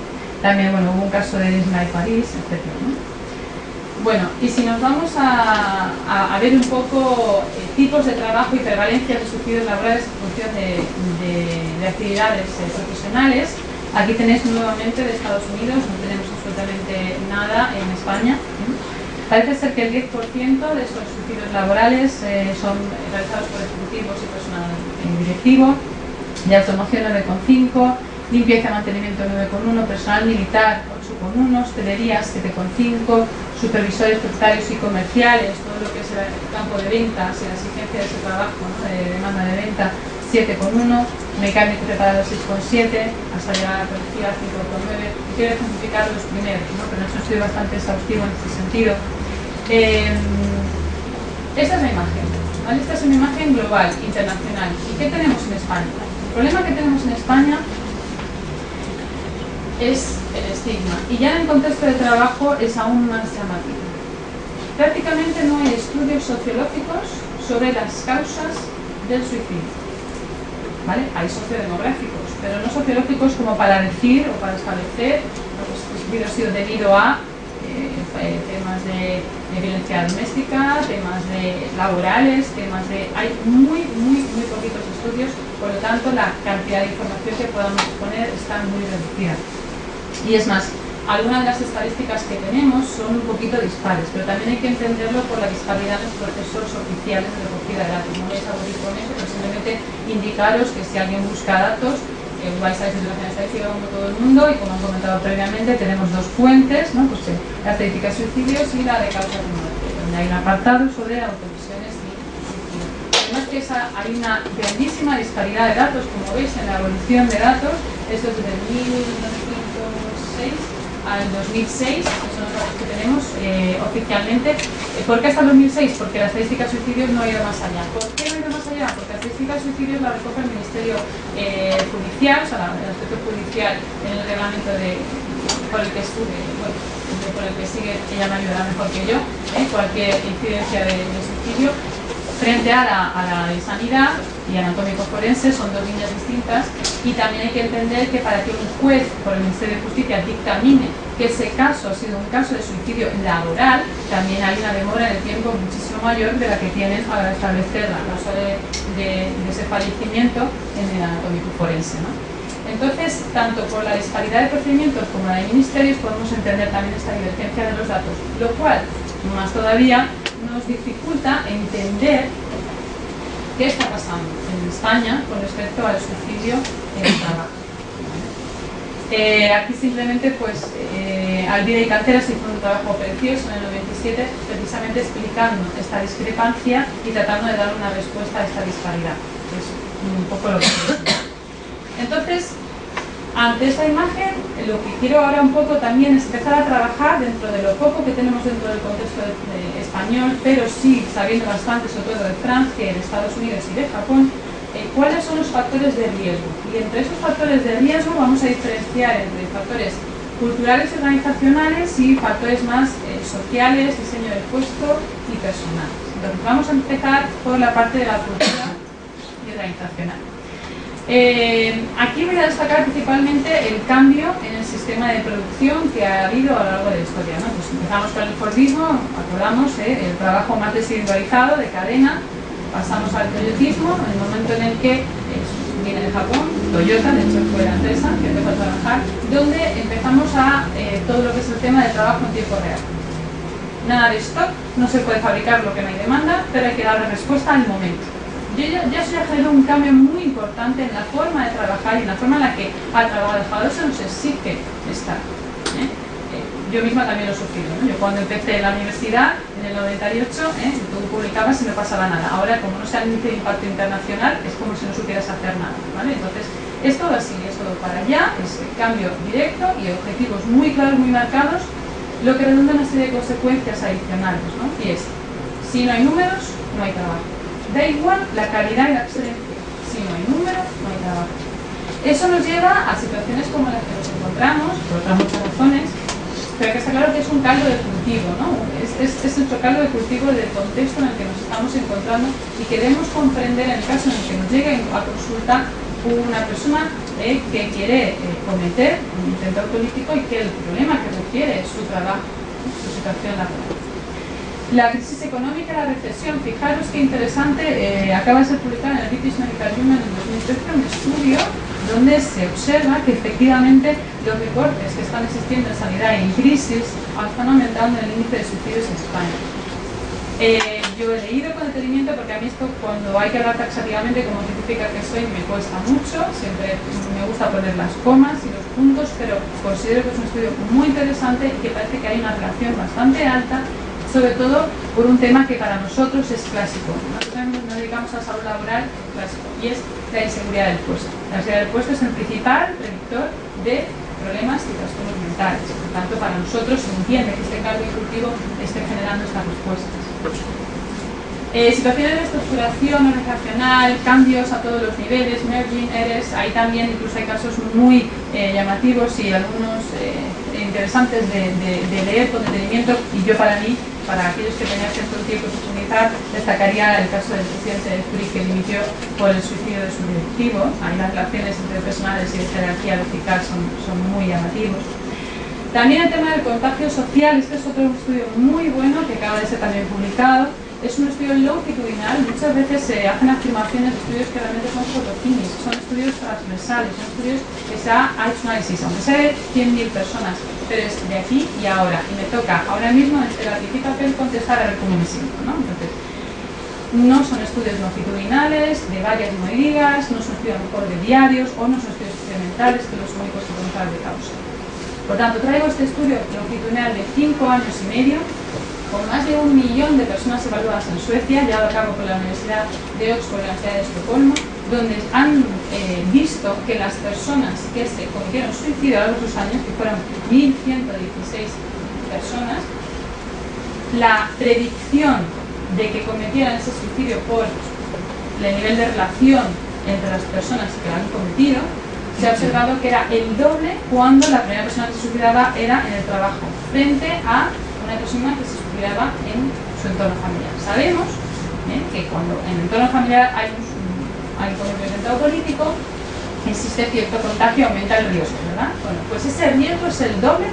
También, bueno, hubo un caso de Disney París, etc., ¿no? Bueno, y si nos vamos a ver un poco tipos de trabajo y prevalencias de suicidios laborales en función de actividades profesionales, aquí tenéis nuevamente de Estados Unidos, no tenemos absolutamente nada en España. Parece ser que el 10% de estos suicidios laborales son realizados por ejecutivos y personal directivo, de automoción 9,5, limpieza y mantenimiento 9,1, personal militar 8,1, hostelería 7,5, supervisores propietarios y comerciales, todo lo que es el campo de ventas y la exigencia de ese trabajo, ¿no?, de demanda de venta 7,1, mecánico preparado 6,7, hasta llegar a la policía 5,9. Quiero ejemplificar los primeros, ¿no?, pero no estoy bastante exhaustivo en este sentido. Esta es la imagen, ¿vale? Esta es una imagen global, internacional. ¿Y qué tenemos en España? El problema que tenemos en España es el estigma, y ya en el contexto de trabajo es aún más llamativo. Prácticamente no hay estudios sociológicos sobre las causas del suicidio, ¿vale? Hay sociodemográficos, pero no sociológicos como para decir o para establecer pues, el suicidio ha sido debido a temas de violencia doméstica, temas laborales, hay muy poquitos estudios, por lo tanto la cantidad de información que podamos disponer está muy reducida. Y es más, algunas de las estadísticas que tenemos son un poquito dispares, pero también hay que entenderlo por la disparidad de los procesos oficiales de recogida de datos. No vais a aburrir con eso, pero simplemente indicaros que si alguien busca datos, vais a la situación estadística como todo el mundo, y como han comentado previamente, tenemos 2 fuentes, ¿no?, pues, la estadística de suicidios y la de causas de muerte, donde hay un apartado sobre autolesiones y suicidio. Además que hay una grandísima disparidad de datos, como veis en la evolución de datos. Esto es desde 1906 al 2006, que son los datos que tenemos oficialmente. ¿Por qué hasta el 2006? Porque la estadística de suicidios no ha ido más allá. ¿Por qué no ha ido más allá? Porque la estadística de suicidios la recoge el Ministerio Judicial, o sea, el aspecto judicial en el reglamento por el que sigue, ella me ayudará mejor que yo, cualquier incidencia de suicidio. Frente a la de sanidad y anatómico forense son 2 líneas distintas, y también hay que entender que para que un juez por el Ministerio de Justicia dictamine que ese caso ha sido un caso de suicidio laboral, también hay una demora en el tiempo muchísimo mayor de la que tienen para establecer la causa de ese fallecimiento en el anatómico forense, ¿no? Entonces, tanto por la disparidad de procedimientos como la de ministerios podemos entender también esta divergencia de los datos, lo cual, más todavía, nos dificulta entender qué está pasando en España con respecto al suicidio en el trabajo. Aquí simplemente, pues, Alvira y Canteras hizo un trabajo precioso en el 97, precisamente explicando esta discrepancia y tratando de dar una respuesta a esta disparidad. Es un poco lo que quiero. Entonces, ante esta imagen, lo que quiero ahora un poco también es empezar a trabajar dentro de lo poco que tenemos dentro del contexto español, pero sí sabiendo bastante, sobre todo de Francia, de Estados Unidos y de Japón, cuáles son los factores de riesgo. Y entre esos factores de riesgo vamos a diferenciar entre factores culturales y organizacionales y factores más sociales, diseño del puesto y personales. Entonces vamos a empezar por la parte de la cultura y organizacional. Aquí voy a destacar principalmente el cambio en el sistema de producción que ha habido a lo largo de la historia, ¿no? Pues empezamos con el Fordismo, acordamos, el trabajo más desindividualizado de cadena. Pasamos al toyotismo, el momento en el que viene de Japón, Toyota, de hecho fue la empresa que empezó a trabajar, donde empezamos a todo lo que es el tema de trabajo en tiempo real. Nada de stock, no se puede fabricar lo que no hay demanda, pero hay que darle respuesta al momento. Ya se ha generado un cambio muy importante en la forma de trabajar y en la forma en la que al trabajador se nos exige estar. Yo misma también lo he sufrido, ¿no? Yo cuando empecé la universidad, en el 98, tú publicabas y no pasaba nada. Ahora, como no se ha índice de impacto internacional, es como si no supieras hacer nada, ¿vale? Entonces, es todo así, es todo para allá, es el cambio directo y objetivos muy claros, muy marcados, lo que redunda en una serie de consecuencias adicionales, ¿no? Y es, si no hay números, no hay trabajo. Da igual la calidad y la excelencia. Si no hay números, no hay trabajo. Eso nos lleva a situaciones como las que nos encontramos, por otras muchas razones, pero que está claro que es un caldo de cultivo, ¿no? Es nuestro caldo de cultivo del contexto en el que nos estamos encontrando y que debemos comprender en el caso en el que nos llegue a consulta una persona que quiere cometer un intento político y que el problema que requiere es su trabajo, su situación laboral. La crisis económica y la recesión, fijaros qué interesante, acaba de ser publicado en el British Medical Journal en 2013 un estudio donde se observa que efectivamente los recortes que están existiendo en sanidad y en crisis están aumentando el índice de suicidios en España. Yo he leído con detenimiento porque a mí esto, cuando hay que hablar taxativamente como científica que soy, me cuesta mucho, siempre me gusta poner las comas y los puntos, pero considero que es un estudio muy interesante y que parece que hay una relación bastante alta, sobre todo por un tema que para nosotros es clásico. Nosotros nos dedicamos a salud laboral clásico y es la inseguridad del puesto. La inseguridad del puesto es el principal predictor de problemas y trastornos mentales. Por tanto, para nosotros se entiende que este cambio cultivo esté generando estas respuestas. Situaciones de estructuración organizacional, cambios a todos los niveles, merging, ERES, ahí también incluso hay casos muy llamativos y algunos interesantes de leer con detenimiento, y yo para aquellos que tenían cierto tiempo de profundizar, destacaría el caso del presidente de Zurich que dimitió por el suicidio de su directivo. Ahí las relaciones entre personales y de jerarquía vertical son muy llamativos. También el tema del contagio social, este es otro estudio muy bueno que acaba de ser también publicado. Es un estudio longitudinal, muchas veces se hacen afirmaciones de estudios que realmente son fotoclínicos, son estudios transversales, son estudios que se ha hecho análisis, aunque sea de 100.000 personas, pero es de aquí y ahora, y me toca ahora mismo en la difícil papel contestar a ver cómo me siento, ¿no? Entonces, no son estudios longitudinales, de varias medidas, no son estudios a lo mejor de diarios, o no son estudios experimentales que los únicos que podemos dar de causa. Por tanto, traigo este estudio longitudinal de 5 años y medio, con más de 1 millón de personas evaluadas en Suecia, llevado a cabo por la Universidad de Oxford y la Universidad de Estocolmo, donde han visto que las personas que se cometieron suicidio a lo largo de sus años, que fueron 1.116 personas, la predicción de que cometieran ese suicidio por el nivel de relación entre las personas que lo han cometido, se ha observado que era el doble cuando la primera persona que se suicidaba era en el trabajo, frente a una persona que se suicidaba en su entorno familiar. Sabemos que cuando en el entorno familiar hay un violento político, existe cierto contagio y aumenta el riesgo, ¿verdad? Bueno, pues ese riesgo es el doble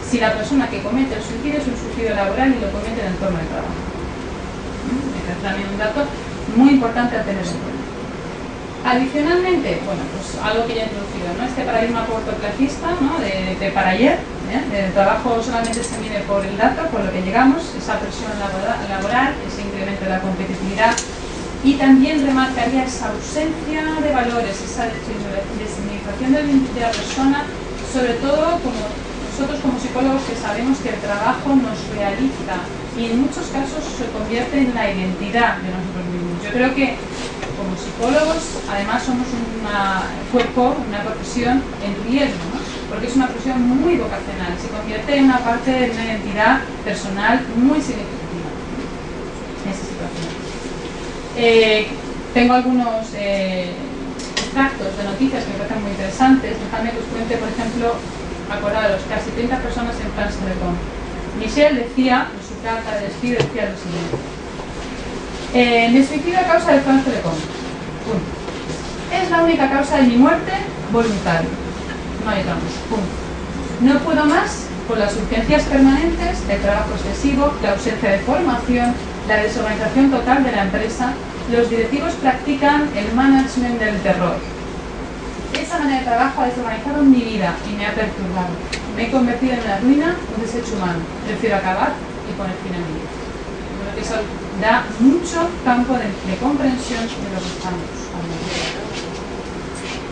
si la persona que comete el suicidio es un suicidio laboral y lo comete en el entorno del trabajo. Este es también un dato muy importante a tener en cuenta. Adicionalmente, bueno, pues algo que ya he introducido, ¿no? Este paradigma cortoplacista, ¿no? de para ayer, el trabajo solamente se mide por el dato, por lo que llegamos, esa presión laboral, ese incremento de la competitividad, y también remarcaría esa ausencia de valores, esa designificación de la persona sobre todo como nosotros como psicólogos que sabemos que el trabajo nos realiza y en muchos casos se convierte en la identidad de nosotros mismos. Yo creo que como psicólogos además somos un cuerpo, una profesión en riesgo, ¿no? Porque es una profesión muy vocacional, se convierte en una parte de una identidad personal muy significativa en esa situación. Tengo algunos extractos de noticias que me parecen muy interesantes. Dejadme que os cuente, por ejemplo, acordaros, casi 30 personas en France Telecom. Michel decía, en su carta de despido, decía lo siguiente: me suicido a causa de France Telecom. Es la única causa de mi muerte voluntaria. No hay otra más. No puedo más con las urgencias permanentes, el trabajo excesivo, la ausencia de formación, la desorganización total de la empresa. Los directivos practican el management del terror. Esa manera de trabajo ha desorganizado mi vida y me ha perturbado. Me he convertido en una ruina, un desecho humano. Prefiero acabar y poner fin a mi vida. Creo que eso da mucho campo de comprensión de lo que estamos hablando.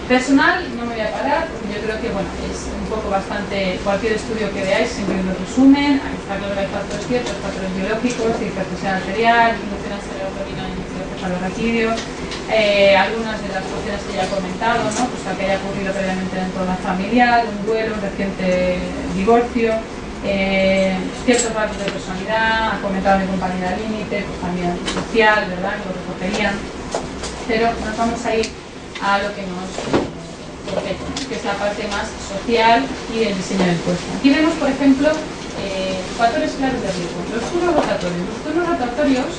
Personal, no me voy a parar, porque yo creo que bueno, es un poco bastante, cualquier estudio que veáis siempre lo resumen. Está claro que hay factores ciertos, factores biológicos, hipertensión arterial, inducción a serotonina y cefalorraquídeo, algunas de las cuestiones que ya he comentado, ¿no? Pues que haya ocurrido previamente en el entorno familiar, un duelo, un reciente divorcio, ciertos rasgos de personalidad, ha comentado mi compañera límite, pues también social, ¿verdad? Que lo recogerían, pero nos vamos a ir a lo que nos compete, que es la parte más social y del diseño del puesto. Aquí vemos, por ejemplo, factores claros de riesgo. Los turnos rotatorios. Los turnos rotatorios,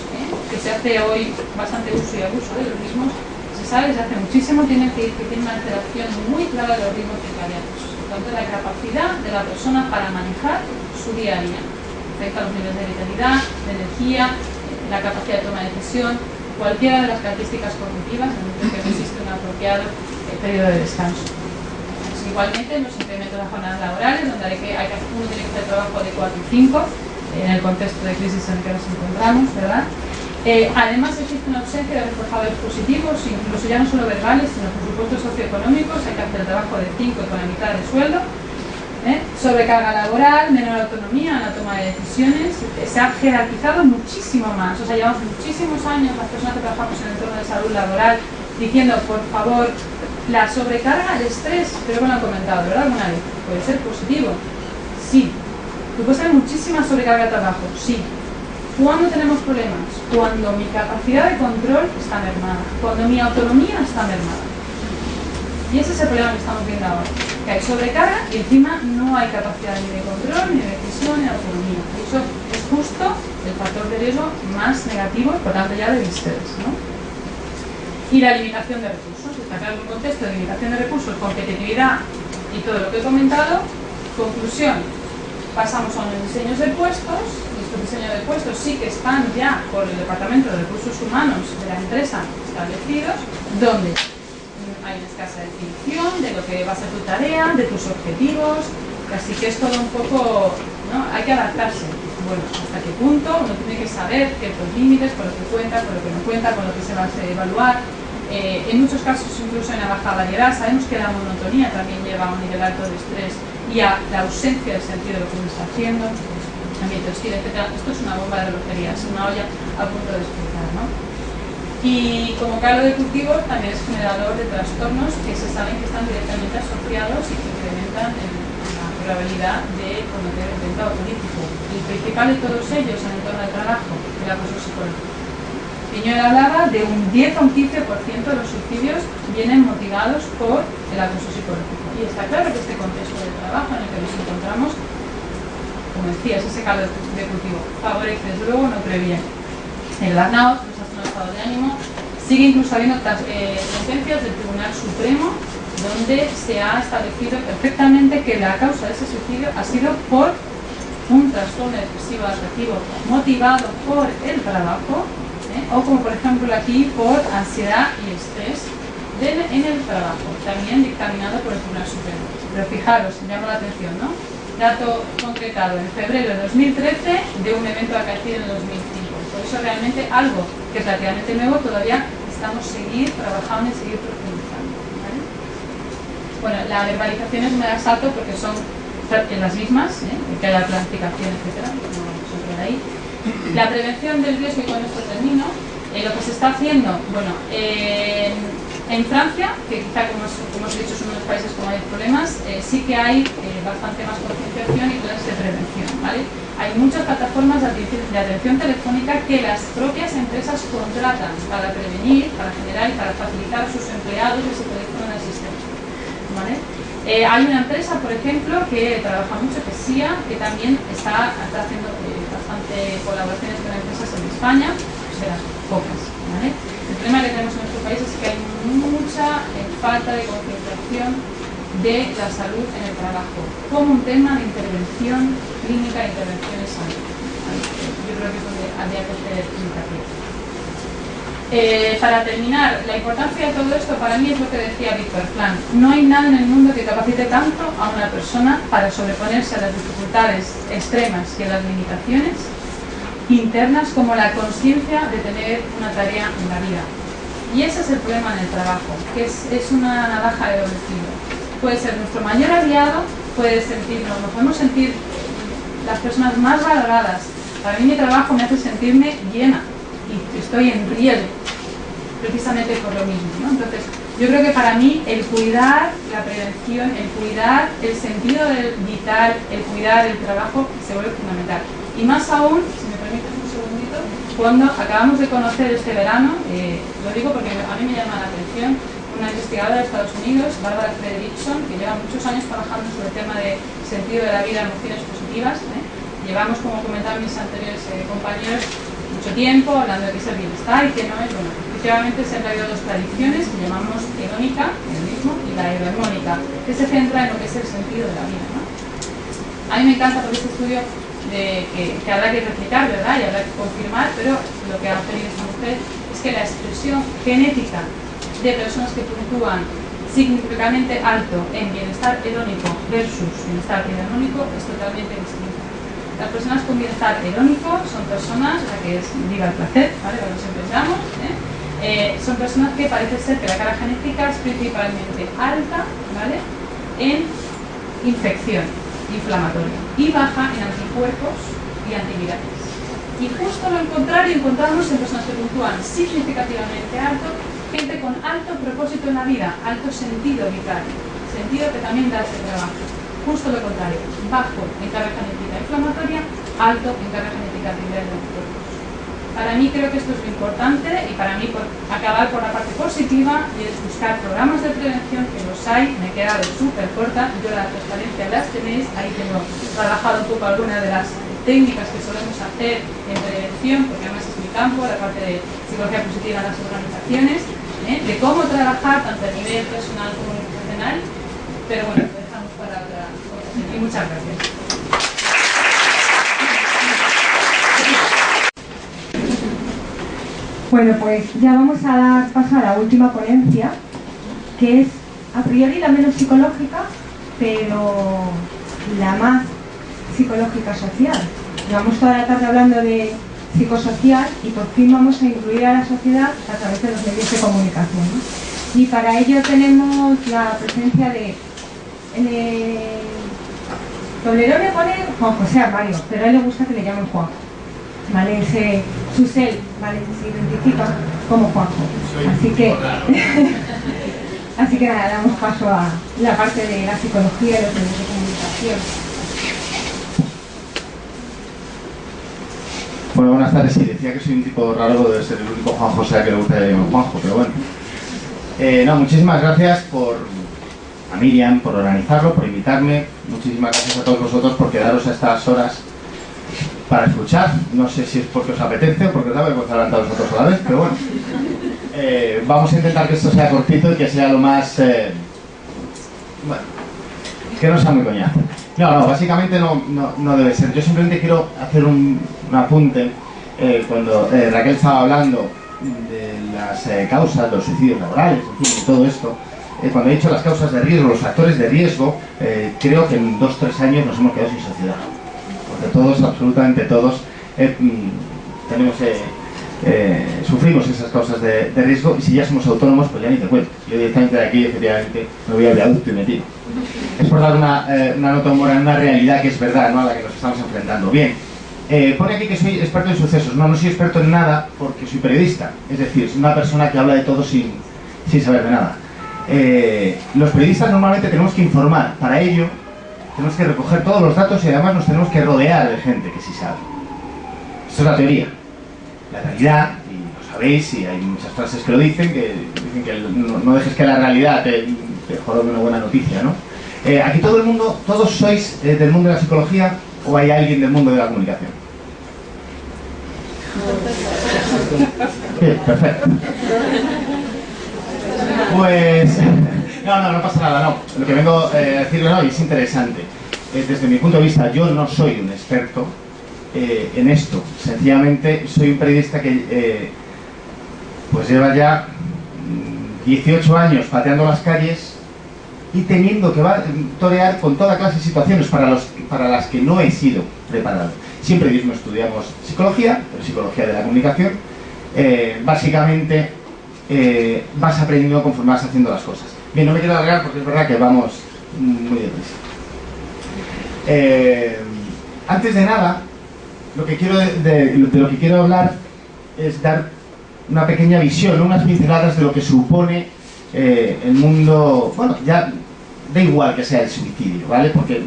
que se hace hoy bastante uso y abuso de los mismos, se sabe desde hace muchísimo, tienen una alteración muy clara de los ritmos circadianos. Por tanto, la capacidad de la persona para manejar su día a día. Afecta los niveles de vitalidad, de energía, la capacidad de toma de decisión, cualquiera de las características cognitivas, en el que no existe un apropiado periodo de descanso. Pues igualmente, los incrementos de las jornadas laborales, donde uno tiene que hacer trabajo de 4 y 5, en el contexto de crisis en el que nos encontramos, ¿verdad? Además, existe una ausencia de reforzadores positivos, incluso ya no solo verbales, sino por supuesto socioeconómicos. Hay que hacer el trabajo de 5 con la mitad de sueldo. Sobrecarga laboral, menor autonomía en la toma de decisiones, se ha jerarquizado muchísimo más. O sea, llevamos muchísimos años las personas que trabajamos en el entorno de salud laboral diciendo, por favor, la sobrecarga, el estrés, creo que lo han comentado, ¿verdad? Alguna vez, puede ser positivo, sí. Puede ser muchísima sobrecarga de trabajo, sí. ¿Cuándo tenemos problemas? Cuando mi capacidad de control está mermada, cuando mi autonomía está mermada. Y ese es el problema que estamos viendo ahora, que hay sobrecarga y encima no hay capacidad ni de control, ni de decisión, ni de autonomía. Y eso es justo el factor de riesgo más negativo, por tanto ya del estrés, ¿no? Y la limitación de recursos. Está claro, en un contexto de limitación de recursos, competitividad y todo lo que he comentado. Conclusión, pasamos a unos diseños de puestos. Estos diseños de puestos sí que están ya por el Departamento de Recursos Humanos de la empresa establecidos, donde hay una escasa definición de lo que va a ser tu tarea, de tus objetivos, así que es todo un poco, ¿no? Hay que adaptarse. Bueno, hasta qué punto uno tiene que saber ciertos límites, con lo que cuenta, con lo que no cuenta, con lo que se va a evaluar. En muchos casos incluso hay una baja variedad. Sabemos que la monotonía también lleva a un nivel alto de estrés y a la ausencia del sentido de lo que uno está haciendo, ambiente hostil, etc. Esto es una bomba de relojería, es una olla a punto de explotar, ¿no? Y como caldo de cultivo también es generador de trastornos que se saben que están directamente asociados y que incrementan la probabilidad de cometer un delito autolítico. El principal de todos ellos en el entorno del trabajo, el acoso psicológico. Piñol hablaba de un 10 o un 15% de los suicidios vienen motivados por el acoso psicológico. Y está claro que este contexto de trabajo en el que nos encontramos, como decías, ese caldo de cultivo favorece, desde luego no previene el burnout, los estados de ánimo. Sigue incluso habiendo sentencias del Tribunal Supremo donde se ha establecido perfectamente que la causa de ese suicidio ha sido por un trastorno depresivo adaptativo motivado por el trabajo, o como por ejemplo aquí por ansiedad y estrés en el trabajo, también dictaminado por el Tribunal Supremo. Pero fijaros, llama la atención, ¿no? Dato concretado en febrero de 2013 de un evento acaecido en el 2005. Por eso realmente algo que es relativamente nuevo todavía estamos trabajando y seguir profundizando, ¿vale? Bueno, la verbalización es un asalto porque son las mismas, que haya planificación, etcétera, no son por ahí. La prevención del riesgo, y con esto termino, lo que se está haciendo, bueno, en Francia, que quizá como os he dicho es uno de los países con mayores problemas, sí que hay bastante más concienciación y clases de prevención, ¿vale? Hay muchas plataformas de atención telefónica que las propias empresas contratan para prevenir, para generar y para facilitar a sus empleados ese teléfono de asistencia, ¿vale? Hay una empresa, por ejemplo, que trabaja mucho, que es SIA, que también está haciendo bastante colaboraciones con empresas en España, de las pocas, ¿vale? El problema que tenemos en nuestro país es que hay mucha falta de concienciación de la salud en el trabajo, como un tema de intervención clínica e intervención de salud, ¿vale? Yo creo que es donde habría que hacer hincapié. Para terminar, la importancia de todo esto para mí es lo que decía Víctor Frank. No hay nada en el mundo que capacite tanto a una persona para sobreponerse a las dificultades extremas y a las limitaciones internas como la conciencia de tener una tarea en la vida. Y ese es el problema en el trabajo, que es una navaja de doble filo. Puede ser nuestro mayor aliado, nos podemos sentir las personas más valoradas. Para mí mi trabajo me hace sentirme llena y estoy en riesgo, precisamente por lo mismo, ¿no? Entonces, yo creo que para mí el cuidar la prevención, el cuidar el sentido vital, el cuidar el trabajo se vuelve fundamental. Y más aún, si me permites un segundito, cuando acabamos de conocer este verano, lo digo porque a mí me llama la atención, una investigadora de Estados Unidos, Barbara Fredrickson, que lleva muchos años trabajando sobre el tema de sentido de la vida, emociones positivas. Llevamos, como comentaban mis anteriores compañeros, mucho tiempo hablando de qué es el bienestar y qué no es. Bueno, efectivamente se han traído dos tradiciones que llamamos hedónica, hedonismo, y la eudaimónica, que se centra en lo que es el sentido de la vida, ¿no? A mí me encanta porque este estudio que habrá que replicar, ¿verdad? Y habrá que confirmar, pero lo que ha obtenido esta mujer es que la expresión genética de personas que puntúan significativamente alto en bienestar hedónico versus bienestar eudaimónico es totalmente distinta. Las personas con bienestar hedónico son personas, la que es viva el placer, ¿vale? Cuando siempre pensamos, son personas que parece ser que la carga genética es principalmente alta, ¿vale? En infección inflamatoria y baja en anticuerpos y antivirales. Y justo lo contrario encontramos en personas que puntúan significativamente alto, gente con alto propósito en la vida, alto sentido vital, sentido que también da este trabajo. Justo lo contrario, bajo en carga genética inflamatoria, alto en carga genética antiviral de anticuerpos. Para mí creo que esto es lo importante y para mí por acabar por la parte positiva y es buscar programas de prevención, que los hay, me he quedado súper corta, yo la transparencia las tenéis, ahí tengo trabajado un poco algunas de las técnicas que solemos hacer en prevención, porque además es mi campo, la parte de psicología positiva en las organizaciones, de cómo trabajar tanto a nivel personal como profesional, pero bueno, lo dejamos para otra ocasión y muchas gracias. Bueno, pues ya vamos a dar paso a la última ponencia, que es a priori la menos psicológica, pero la más psicológica social. Llevamos toda la tarde hablando de psicosocial y por fin vamos a incluir a la sociedad a través de los medios de comunicación, ¿no? Y para ello tenemos la presencia de Toblerone pone Juan José Armario, pero a él le gusta que le llamen Juan. ¿Vale? Su cel, ¿vale? Se identifica como Juanjo. Así que nada, damos paso a la parte de la psicología y los medios de comunicación. Bueno, buenas tardes. Sí, decía que soy un tipo raro, debe ser el único Juan José que le gusta que llamen Juanjo, pero bueno. Muchísimas gracias a Miriam por organizarlo, por invitarme. Muchísimas gracias a todos vosotros por quedaros a estas horas para escuchar. No sé si es porque os apetece o porque os da vergüenza levantar vosotros a la vez, pero bueno. Vamos a intentar que esto sea cortito y que sea lo más... que no sea muy coñazo. No, básicamente no debe ser. Yo simplemente quiero hacer un apunte. Cuando Raquel estaba hablando de las causas, de los suicidios laborales, en fin, de todo esto, cuando he dicho las causas de riesgo, los factores de riesgo, creo que en 2 o 3 años nos hemos quedado sin sociedad. Porque todos, absolutamente todos, tenemos sufrimos esas causas de riesgo, y si ya somos autónomos, pues ya ni te cuento. Yo directamente de aquí, efectivamente, me voy al viaducto y me tiro. Es por dar una nota moral, una realidad que es verdad, ¿no?, a la que nos estamos enfrentando. Bien, pone aquí que soy experto en sucesos. No soy experto en nada porque soy periodista. Es decir, soy una persona que habla de todo sin saber de nada. Los periodistas normalmente tenemos que informar. Para ello, tenemos que recoger todos los datos y además nos tenemos que rodear de gente que sí sabe. Esto es la teoría. La realidad, y lo sabéis, y hay muchas frases que lo dicen, que no dejes que la realidad te jorobe una buena noticia, ¿no? Aquí todo el mundo, todos sois del mundo de la psicología, o hay alguien del mundo de la comunicación. Bien, perfecto. Pues no pasa nada, no. Lo que vengo a decirle hoy es interesante. Desde mi punto de vista, yo no soy un experto en esto. Sencillamente soy un periodista que pues lleva ya 18 años pateando las calles y teniendo que torear con toda clase de situaciones para las que no he sido preparado. Siempre mismo estudiamos psicología, pero psicología de la comunicación. Básicamente vas aprendiendo conforme vas haciendo las cosas. Bien, no me quiero alargar porque es verdad que vamos muy deprisa. Antes de nada, de lo que quiero hablar es dar una pequeña visión, unas pinceladas de lo que supone el mundo. Bueno, ya da igual que sea el suicidio, ¿vale? Porque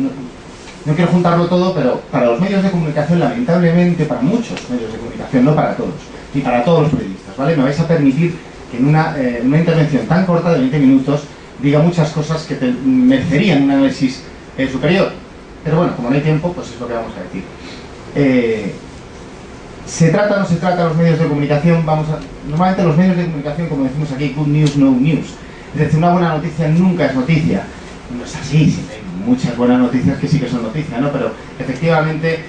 no quiero juntarlo todo, pero para los medios de comunicación, lamentablemente, para muchos medios de comunicación, no para todos, ni para todos los periodistas, ¿vale? Me vais a permitir que en una intervención tan corta de 20 minutos diga muchas cosas que merecerían un análisis superior. Pero bueno, como no hay tiempo, pues es lo que vamos a decir. ¿Se trata o no se trata los medios de comunicación? Normalmente los medios de comunicación, como decimos aquí, good news, no news. Es decir, una buena noticia nunca es noticia. No es así, siempre hay muchas buenas noticias que sí que son noticias, ¿no? Pero efectivamente,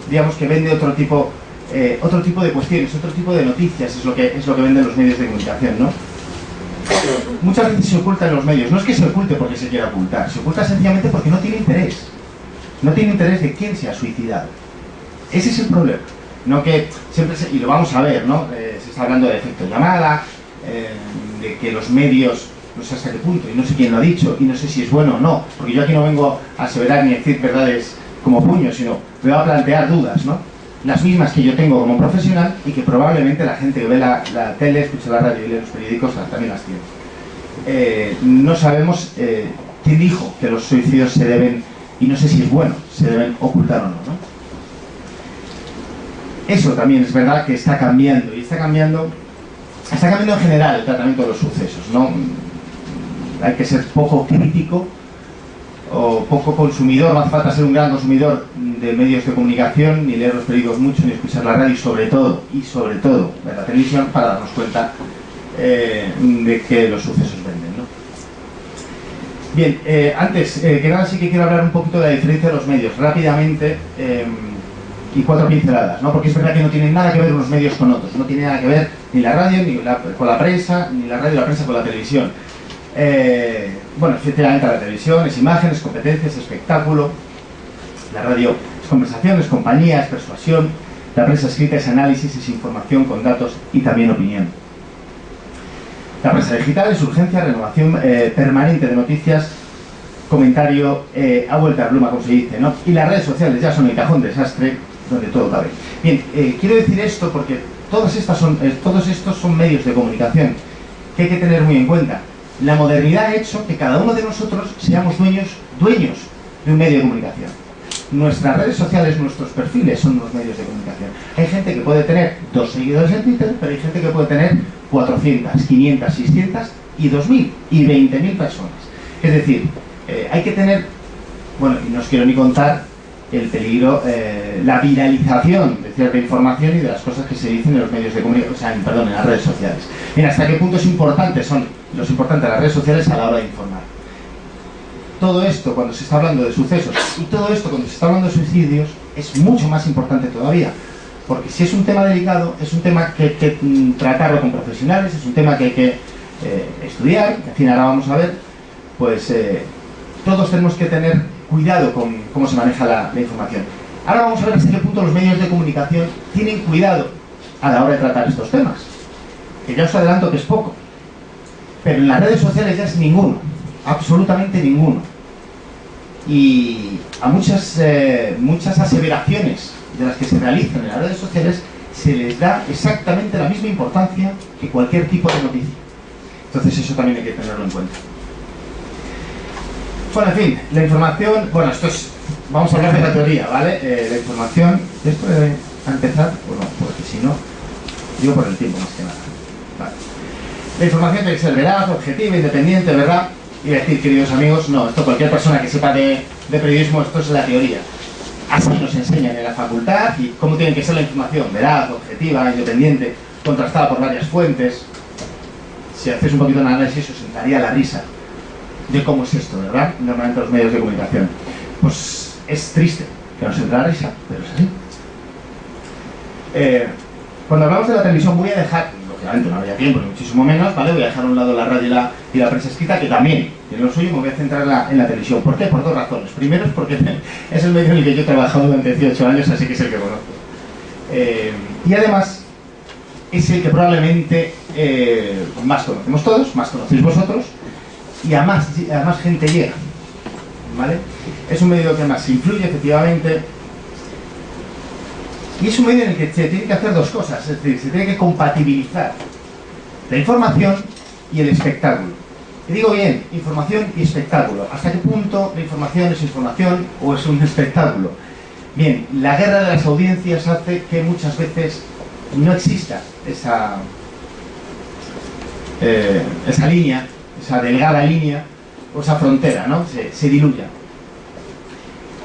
digamos que vende otro tipo de cuestiones, otro tipo de noticias, es lo que venden los medios de comunicación, ¿no? Muchas veces se oculta en los medios. No es que se oculte porque se quiera ocultar, se oculta sencillamente porque no tiene interés. No tiene interés de quién se ha suicidado. Ese es el problema. No que siempre y lo vamos a ver, ¿no? Se está hablando de efecto llamada, de que los medios, no sé hasta qué punto, y no sé quién lo ha dicho, y no sé si es bueno o no, porque yo aquí no vengo a aseverar ni a decir verdades como puños, sino me voy a plantear dudas, ¿no? Las mismas que yo tengo como profesional y que probablemente la gente que ve la tele, escucha la radio y lee los periódicos también las tiene. No sabemos quién dijo que los suicidios se deben, y no sé si es bueno, se deben ocultar o no, ¿no? Eso también es verdad que está cambiando, y está cambiando en general el tratamiento de los sucesos, ¿no? Hay que ser poco crítico o poco consumidor, no hace falta ser un gran consumidor de medios de comunicación, ni leer los periódicos mucho, ni escuchar la radio, y sobre todo, ver la televisión para darnos cuenta de que los sucesos venden, ¿no? Bien, antes que nada sí que quiero hablar un poquito de la diferencia de los medios, rápidamente, y 4 pinceladas, ¿no? Porque es verdad que no tienen nada que ver unos medios con otros, no tiene nada que ver ni la radio con la prensa, ni la radio y la prensa con la televisión. Bueno, efectivamente la televisión es imágenes, competencias, espectáculo, la radio es conversación, es compañía, es persuasión, la prensa escrita es análisis, es información con datos y también opinión. La prensa digital es urgencia, renovación permanente de noticias, comentario a vuelta de pluma, como se dice, ¿no? Y las redes sociales ya son el cajón desastre donde todo cabe. Bien, quiero decir esto porque todos estos son medios de comunicación que hay que tener muy en cuenta. La modernidad ha hecho que cada uno de nosotros seamos dueños de un medio de comunicación. Nuestras redes sociales, nuestros perfiles son los medios de comunicación. Hay gente que puede tener 2 seguidores en Twitter, pero hay gente que puede tener 400, 500, 600 y 2000 y 20.000 personas. Es decir, hay que tener, bueno, y no os quiero ni contar el peligro, la viralización de cierta información y de las cosas que se dicen en los medios de comunicación, o sea, en las redes sociales. Bien, hasta qué punto son importantes las redes sociales a la hora de informar. Todo esto cuando se está hablando de sucesos y todo esto cuando se está hablando de suicidios es mucho más importante todavía, porque si es un tema delicado, es un tema que hay que tratarlo con profesionales, es un tema que hay que estudiar, que al fin ahora vamos a ver, pues todos tenemos que tener cuidado con cómo se maneja la información. Ahora vamos a ver hasta qué punto los medios de comunicación tienen cuidado a la hora de tratar estos temas. Que ya os adelanto que es poco. Pero en las redes sociales ya es ninguno. Absolutamente ninguno. Y a muchas aseveraciones de las que se realizan en las redes sociales se les da exactamente la misma importancia que cualquier tipo de noticia. Entonces eso también hay que tenerlo en cuenta. Bueno, en fin, la información... Bueno, esto es... Vamos a hablar de la teoría, ¿vale? La información... ¿Esto debe empezar? Pues no, porque si no... Digo por el tiempo más que nada. Vale. La información tiene que ser veraz, objetiva, independiente, ¿verdad? Y decir, queridos amigos, no, esto cualquier persona que sepa de periodismo, esto es la teoría. Así nos enseñan en la facultad y cómo tiene que ser la información, veraz, objetiva, independiente, contrastada por varias fuentes. Si hacéis un poquito de análisis os sentaría la risa de cómo es esto, ¿verdad? Normalmente los medios de comunicación. Pues es triste que nos entre la risa, pero es así. Cuando hablamos de la televisión voy a dejar, lógicamente no habría tiempo, ni muchísimo menos, ¿vale? Voy a dejar a un lado la radio y la prensa escrita, que también tiene lo suyo, y me voy a centrar en la televisión. ¿Por qué? Por dos razones. Primero es porque es el medio en el que yo he trabajado durante 18 años, así que es el que conozco. Y además es el que probablemente más conocemos todos, más conocéis vosotros, y a más gente llega, ¿vale? Es un medio que más influye, efectivamente, y es un medio en el que se tiene que hacer dos cosas, es decir, se tiene que compatibilizar la información y el espectáculo. Y digo bien, información y espectáculo. ¿Hasta qué punto la información es información o es un espectáculo? Bien, la guerra de las audiencias hace que muchas veces no exista esa línea, esa delgada línea, o esa frontera, ¿no? Se diluya.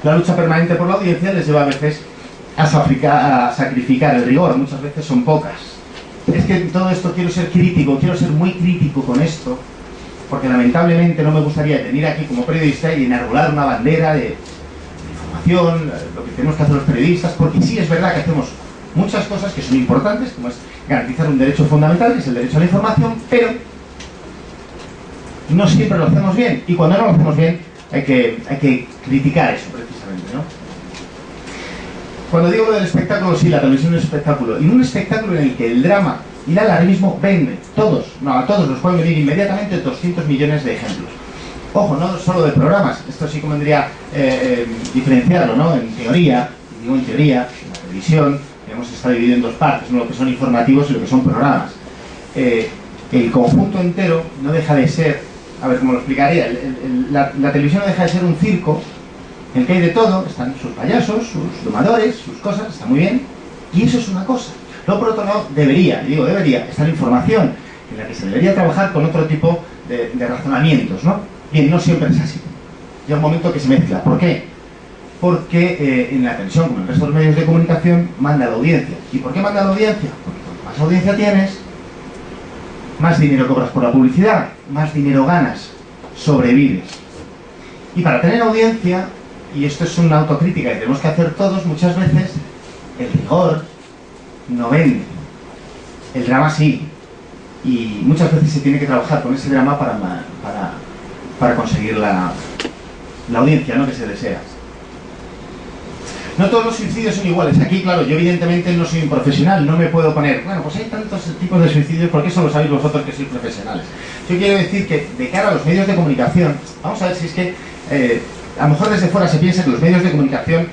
La lucha permanente por la audiencia les lleva a veces a sacrificar el rigor, muchas veces son pocas. Es que en todo esto quiero ser crítico, quiero ser muy crítico con esto, porque lamentablemente no me gustaría venir aquí como periodista y enarbolar una bandera de información, lo que tenemos que hacer los periodistas, porque sí es verdad que hacemos muchas cosas que son importantes, como es garantizar un derecho fundamental, que es el derecho a la información, pero no siempre lo hacemos bien, y cuando no lo hacemos bien hay que criticar eso precisamente, ¿no? Cuando digo lo del espectáculo, sí, la televisión es un espectáculo, y un espectáculo en el que el drama y el alarmismo venden, a todos nos pueden venir inmediatamente 200 millones de ejemplos. Ojo, no solo de programas, esto sí convendría diferenciarlo, ¿no? En teoría, digo en teoría, en la televisión, hemos estado dividido en dos partes, ¿no? Lo que son informativos y lo que son programas. El conjunto entero no deja de ser, a ver cómo lo explicaría, la televisión no deja de ser un circo en el que hay de todo, están sus payasos, sus domadores, sus cosas, está muy bien, y eso es una cosa. Luego, por otro lado, debería estar información en la que se debería trabajar con otro tipo de razonamientos, ¿no? Bien, no siempre es así. Llega un momento que se mezcla. ¿Por qué? Porque en la televisión, como en el resto de los medios de comunicación, manda la audiencia. ¿Y por qué manda la audiencia? Porque cuanto más audiencia tienes, más dinero cobras por la publicidad, más dinero ganas, sobrevives. Y para tener audiencia, y esto es una autocrítica que tenemos que hacer todos, muchas veces el rigor no vende. El drama sí. Y muchas veces se tiene que trabajar con ese drama para conseguir la audiencia, ¿no?, que se desea. No todos los suicidios son iguales. Aquí, claro, yo evidentemente no soy un profesional, no me puedo poner, bueno, pues hay tantos tipos de suicidios, ¿por qué eso lo sabéis vosotros que sois profesionales? Yo quiero decir que de cara a los medios de comunicación, vamos a ver si es que a lo mejor desde fuera se piensa que los medios de comunicación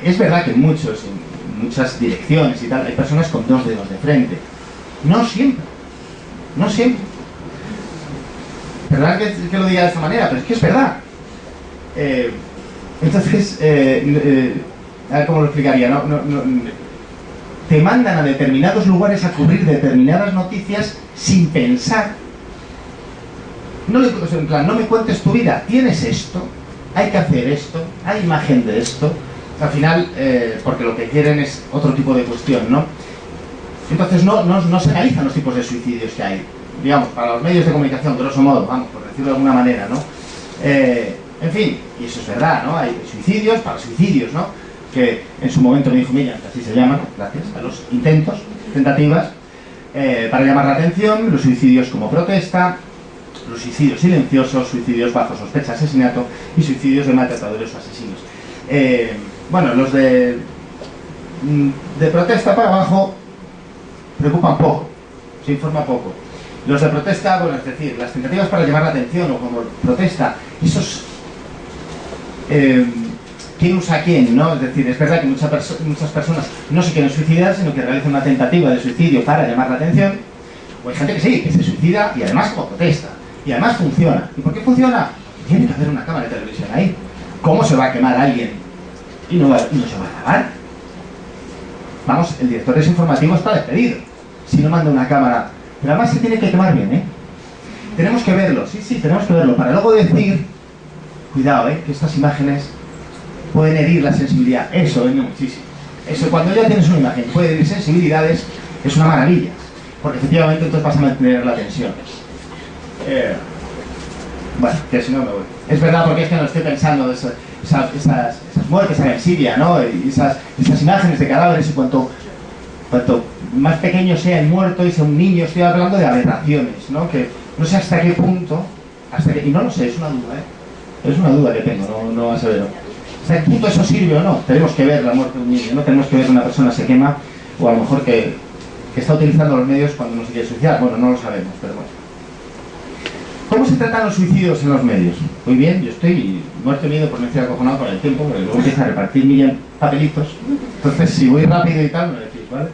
es verdad que en muchas direcciones y tal hay personas con dos dedos de frente. No siempre. Perdón que lo diga de esta manera, pero es que es verdad. Entonces, a ver cómo lo explicaría, te mandan a determinados lugares a cubrir determinadas noticias sin pensar. En plan, no me cuentes tu vida, tienes esto, hay que hacer esto, hay imagen de esto. Al final, porque lo que quieren es otro tipo de cuestión, ¿no? Entonces no se analizan los tipos de suicidios que hay. Digamos, para los medios de comunicación, grosso modo, vamos, por decirlo de alguna manera, ¿no? En fin, y eso es verdad, ¿no? Hay suicidios para suicidios, ¿no? Que en su momento me dijo Miriam, que así se llaman, gracias a los intentos, tentativas, para llamar la atención, los suicidios como protesta, los suicidios silenciosos, suicidios bajo sospecha de asesinato y suicidios de maltratadores o asesinos. Bueno, los de de protesta para abajo preocupan poco, se informa poco. Los de protesta, bueno, es decir, las tentativas para llamar la atención o como protesta, esos... ¿quién usa a quién? ¿No? Es decir, es verdad que muchas personas no se quieren suicidar, sino que realizan una tentativa de suicidio para llamar la atención. O hay gente que sí, que se suicida y además como protesta. Y además funciona. ¿Y por qué funciona? Tiene que haber una cámara de televisión ahí. ¿Cómo se va a quemar a alguien y no se va a grabar? Vamos, el director de ese informativo está despedido si no manda una cámara. Pero además se tiene que quemar bien, ¿eh? Tenemos que verlo, sí, tenemos que verlo, para luego decir, cuidado, que estas imágenes pueden herir la sensibilidad. Eso vende muchísimo. Eso, cuando ya tienes una imagen puede herir sensibilidades, es una maravilla, porque efectivamente entonces vas a mantener la tensión. Bueno, que si no me voy. Es verdad, porque es que no estoy pensando de esas muertes en Siria, ¿no? Y esas imágenes de cadáveres, y cuanto más pequeño sea el muerto y sea un niño, estoy hablando de aberraciones, ¿no? Que no sé hasta qué punto, y no lo sé, es una duda, es una duda que tengo, no a saberlo. ¿Hasta qué punto eso sirve o no? Tenemos que ver la muerte de un niño, no tenemos que ver que una persona se quema, o a lo mejor que está utilizando los medios cuando no se quiere suicidar. Bueno, no lo sabemos, pero bueno. ¿Cómo se tratan los suicidios en los medios? Muy bien, yo estoy muerto de miedo por no estar acojonado con el tiempo, porque luego empieza a repartir Miriam papelitos. Entonces, si voy rápido y tal, me decís, ¿vale?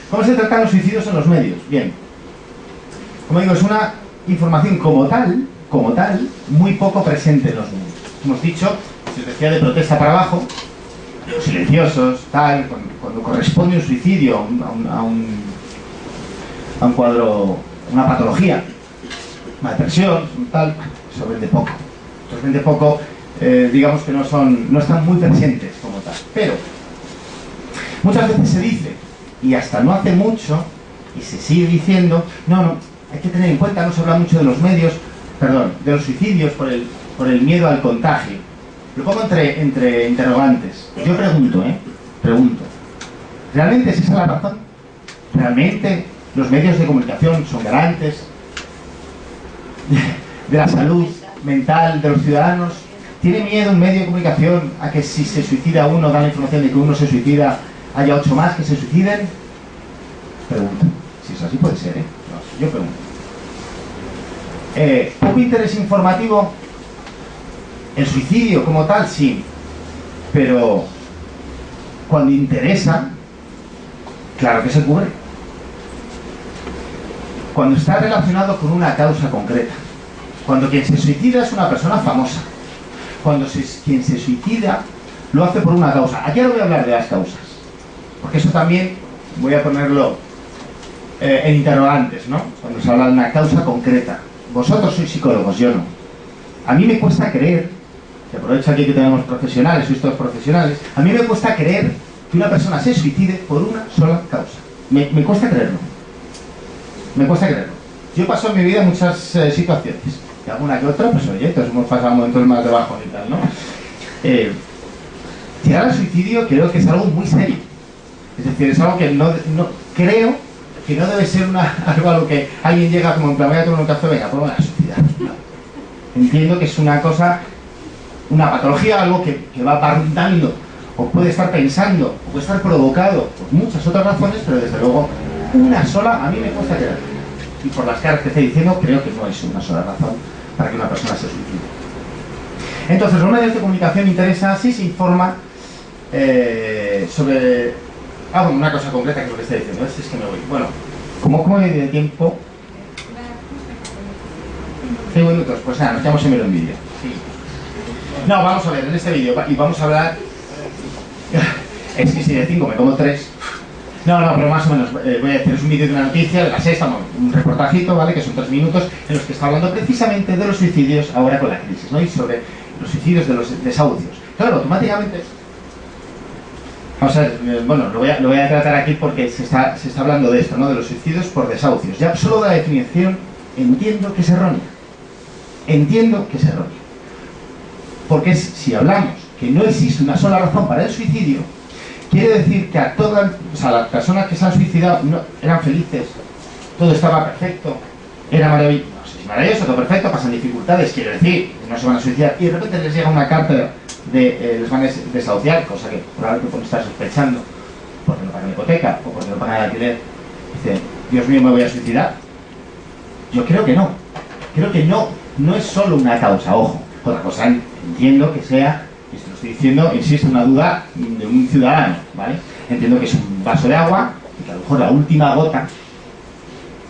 ¿Cómo se tratan los suicidios en los medios? Bien. Como digo, es una información como tal, muy poco presente en los medios. Hemos dicho, se decía de protesta para abajo, silenciosos, tal, cuando corresponde un suicidio a un cuadro, una patología, una depresión, tal, eso vende poco. Eso vende poco, digamos que no están muy presentes como tal. Pero muchas veces se dice, y hasta no hace mucho, y se sigue diciendo, no, hay que tener en cuenta, no se habla mucho de los medios, perdón, de los suicidios por el miedo al contagio. Lo pongo entre interrogantes. Yo pregunto, ¿realmente es esa la razón? ¿Realmente los medios de comunicación son garantes de la salud mental de los ciudadanos? ¿Tiene miedo un medio de comunicación a que si se suicida uno, da la información de que uno se suicida, haya 8 más que se suiciden? Pregunto. Si es así puede ser, No, yo pregunto. ¿Poco interés informativo? El suicidio como tal, sí. Pero cuando interesa, claro que se cubre. Cuando está relacionado con una causa concreta. Cuando quien se suicida es una persona famosa. Cuando quien se suicida lo hace por una causa. Aquí ahora voy a hablar de las causas. Porque eso también voy a ponerlo en interrogantes, ¿no? Cuando se habla de una causa concreta. Vosotros sois psicólogos, yo no. A mí me cuesta creer, que aprovecho aquí que tenemos profesionales, sois todos profesionales, a mí me cuesta creer que una persona se suicide por una sola causa. Me cuesta creerlo. Me cuesta creerlo. Yo paso en mi vida muchas situaciones, y alguna que otra, pues oye, todos hemos pasado momentos más de bajón y tal, ¿no? Llegar al suicidio creo que es algo muy serio. Es decir, es algo que no creo que no debe ser algo a lo que alguien llega como en plan, voy a tomar un café, venga, pues me voy a suicidar. No. Entiendo que es una cosa, una patología, algo que va dando, o puede estar pensando, o puede estar provocado por muchas otras razones, pero desde luego una sola a mí me cuesta creer. Y por las caras que estoy diciendo, creo que no es una sola razón para que una persona se suicide. Entonces, los medios de comunicación interesa si se informa sobre... bueno, una cosa concreta que es lo que estoy diciendo, es que me voy. Bueno, ¿cómo hay de tiempo? 5 minutos, pues nada, nos quedamos en el vídeo. Sí. No, vamos a ver, en este vídeo, y vamos a hablar... Es que si de 5 me como 3... No, pero más o menos, voy a decir, es un vídeo de una noticia, de la sexta, un reportajito, ¿vale? Que son 3 minutos, en los que está hablando precisamente de los suicidios ahora con la crisis, ¿no? Y sobre los suicidios de los desahucios. Claro, automáticamente... Vamos a ver, bueno, lo voy a tratar aquí porque se está hablando de esto, ¿no? De los suicidios por desahucios. Ya solo de la definición entiendo que es errónea. Entiendo que es errónea. Porque si hablamos que no existe una sola razón para el suicidio, quiere decir que a todas, las personas que se han suicidado eran felices, todo estaba perfecto, era maravilloso, no sé si maravilloso, todo perfecto, pasan dificultades, quiero decir, no se van a suicidar, y de repente les llega una carta les van a desahuciar, cosa que probablemente pueden estar sospechando, porque no pagan la hipoteca o porque no pagan el alquiler, dice, Dios mío, ¿me voy a suicidar? Yo creo que no. Creo que no es solo una causa, ojo. Otra cosa, entiendo que sea, y esto lo estoy diciendo, insisto, una duda de un ciudadano, ¿vale? Entiendo que es un vaso de agua y que a lo mejor la última gota,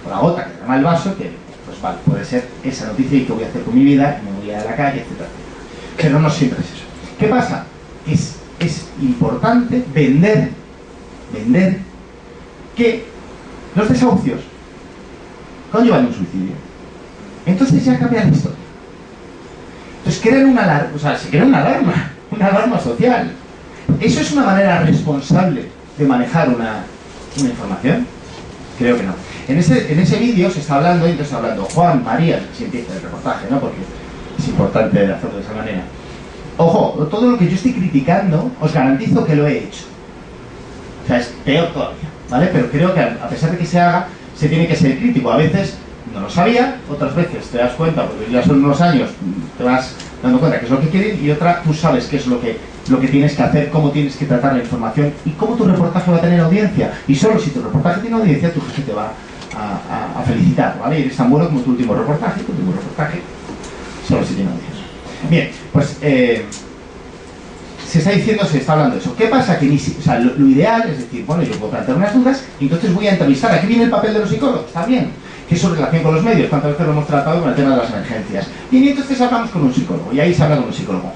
o la gota que derrama el vaso, que pues vale, puede ser esa noticia y qué voy a hacer con mi vida, y me voy a la calle, etcétera. Pero no siempre es eso. ¿Qué pasa? Es importante vender que los desahucios conllevan un suicidio. Entonces ya cambia la historia. Entonces crean una alarma, o sea, se crea una alarma social. ¿Eso es una manera responsable de manejar una información? Creo que no. En ese vídeo se está hablando, y entonces está hablando Juan, María, si empieza el reportaje, ¿no? Porque es importante hacerlo de esa manera. Ojo, todo lo que yo estoy criticando, os garantizo que lo he hecho. O sea, es peor todavía, ¿vale? Pero creo que a pesar de que se haga, se tiene que ser crítico. A veces no lo sabía, otras veces te das cuenta, porque ya son unos años, te vas dando cuenta qué es lo que quieren, y otra, tú sabes qué es lo que tienes que hacer, cómo tienes que tratar la información y cómo tu reportaje va a tener audiencia. Y solo si tu reportaje tiene audiencia, tu jefe te va a felicitar, ¿vale? Y eres tan bueno como tu último reportaje, solo si tiene audiencia. Bien, pues se está hablando de eso. ¿Qué pasa? Que o sea, lo ideal es decir, bueno, yo puedo plantear unas dudas y entonces voy a entrevistar. Aquí viene el papel de los psicólogos, también, que es su relación con los medios. ¿Cuántas veces lo hemos tratado con el tema de las emergencias? Y entonces hablamos con un psicólogo, y ahí se habla con un psicólogo.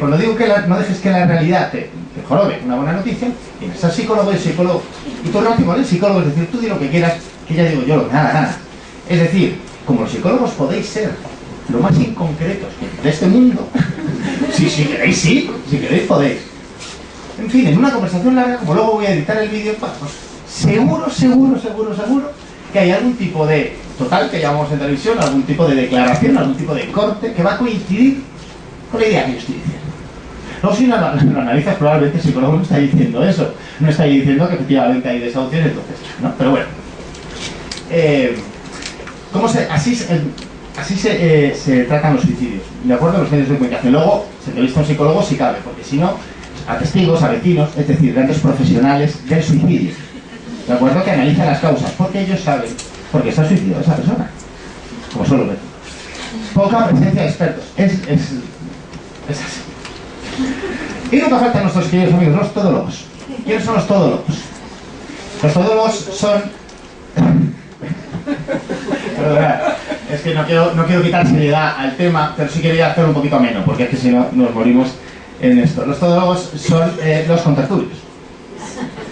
Cuando digo que no dejes que la realidad te jorobe una buena noticia, tienes al psicólogo y el psicólogo, y tu relación con el psicólogo es decir, tú di lo que quieras, que ya digo yo lo que nada. Es decir, como los psicólogos podéis ser lo más inconcretos de este mundo, si queréis, sí, si queréis podéis. En fin, en una conversación larga, como luego voy a editar el vídeo, pues seguro que hay algún tipo de, total, que llamamos en televisión, algún tipo de declaración, algún tipo de corte que va a coincidir con la idea que yo estoy diciendo. Luego si lo analizas, probablemente el psicólogo no está diciendo eso, no está diciendo que efectivamente hay desahucios, entonces, ¿no? Pero bueno, así se tratan los suicidios, de acuerdo a los medios de comunicación. Luego se entrevista a un psicólogo si cabe, porque si no, a testigos, a vecinos, es decir, grandes profesionales del suicidio, de acuerdo, que analizan las causas, porque ellos saben por qué está suicidado esa persona, como son los vecinos. Poca presencia de expertos, es así. Y nunca faltan nuestros queridos amigos, los todólogos. ¿Quiénes son los todólogos? Los todólogos son... Perdona, es que no quiero quitar seriedad al tema, pero sí quería hacerlo un poquito ameno, porque es que si no nos morimos en esto. Los todólogos son los contertulios.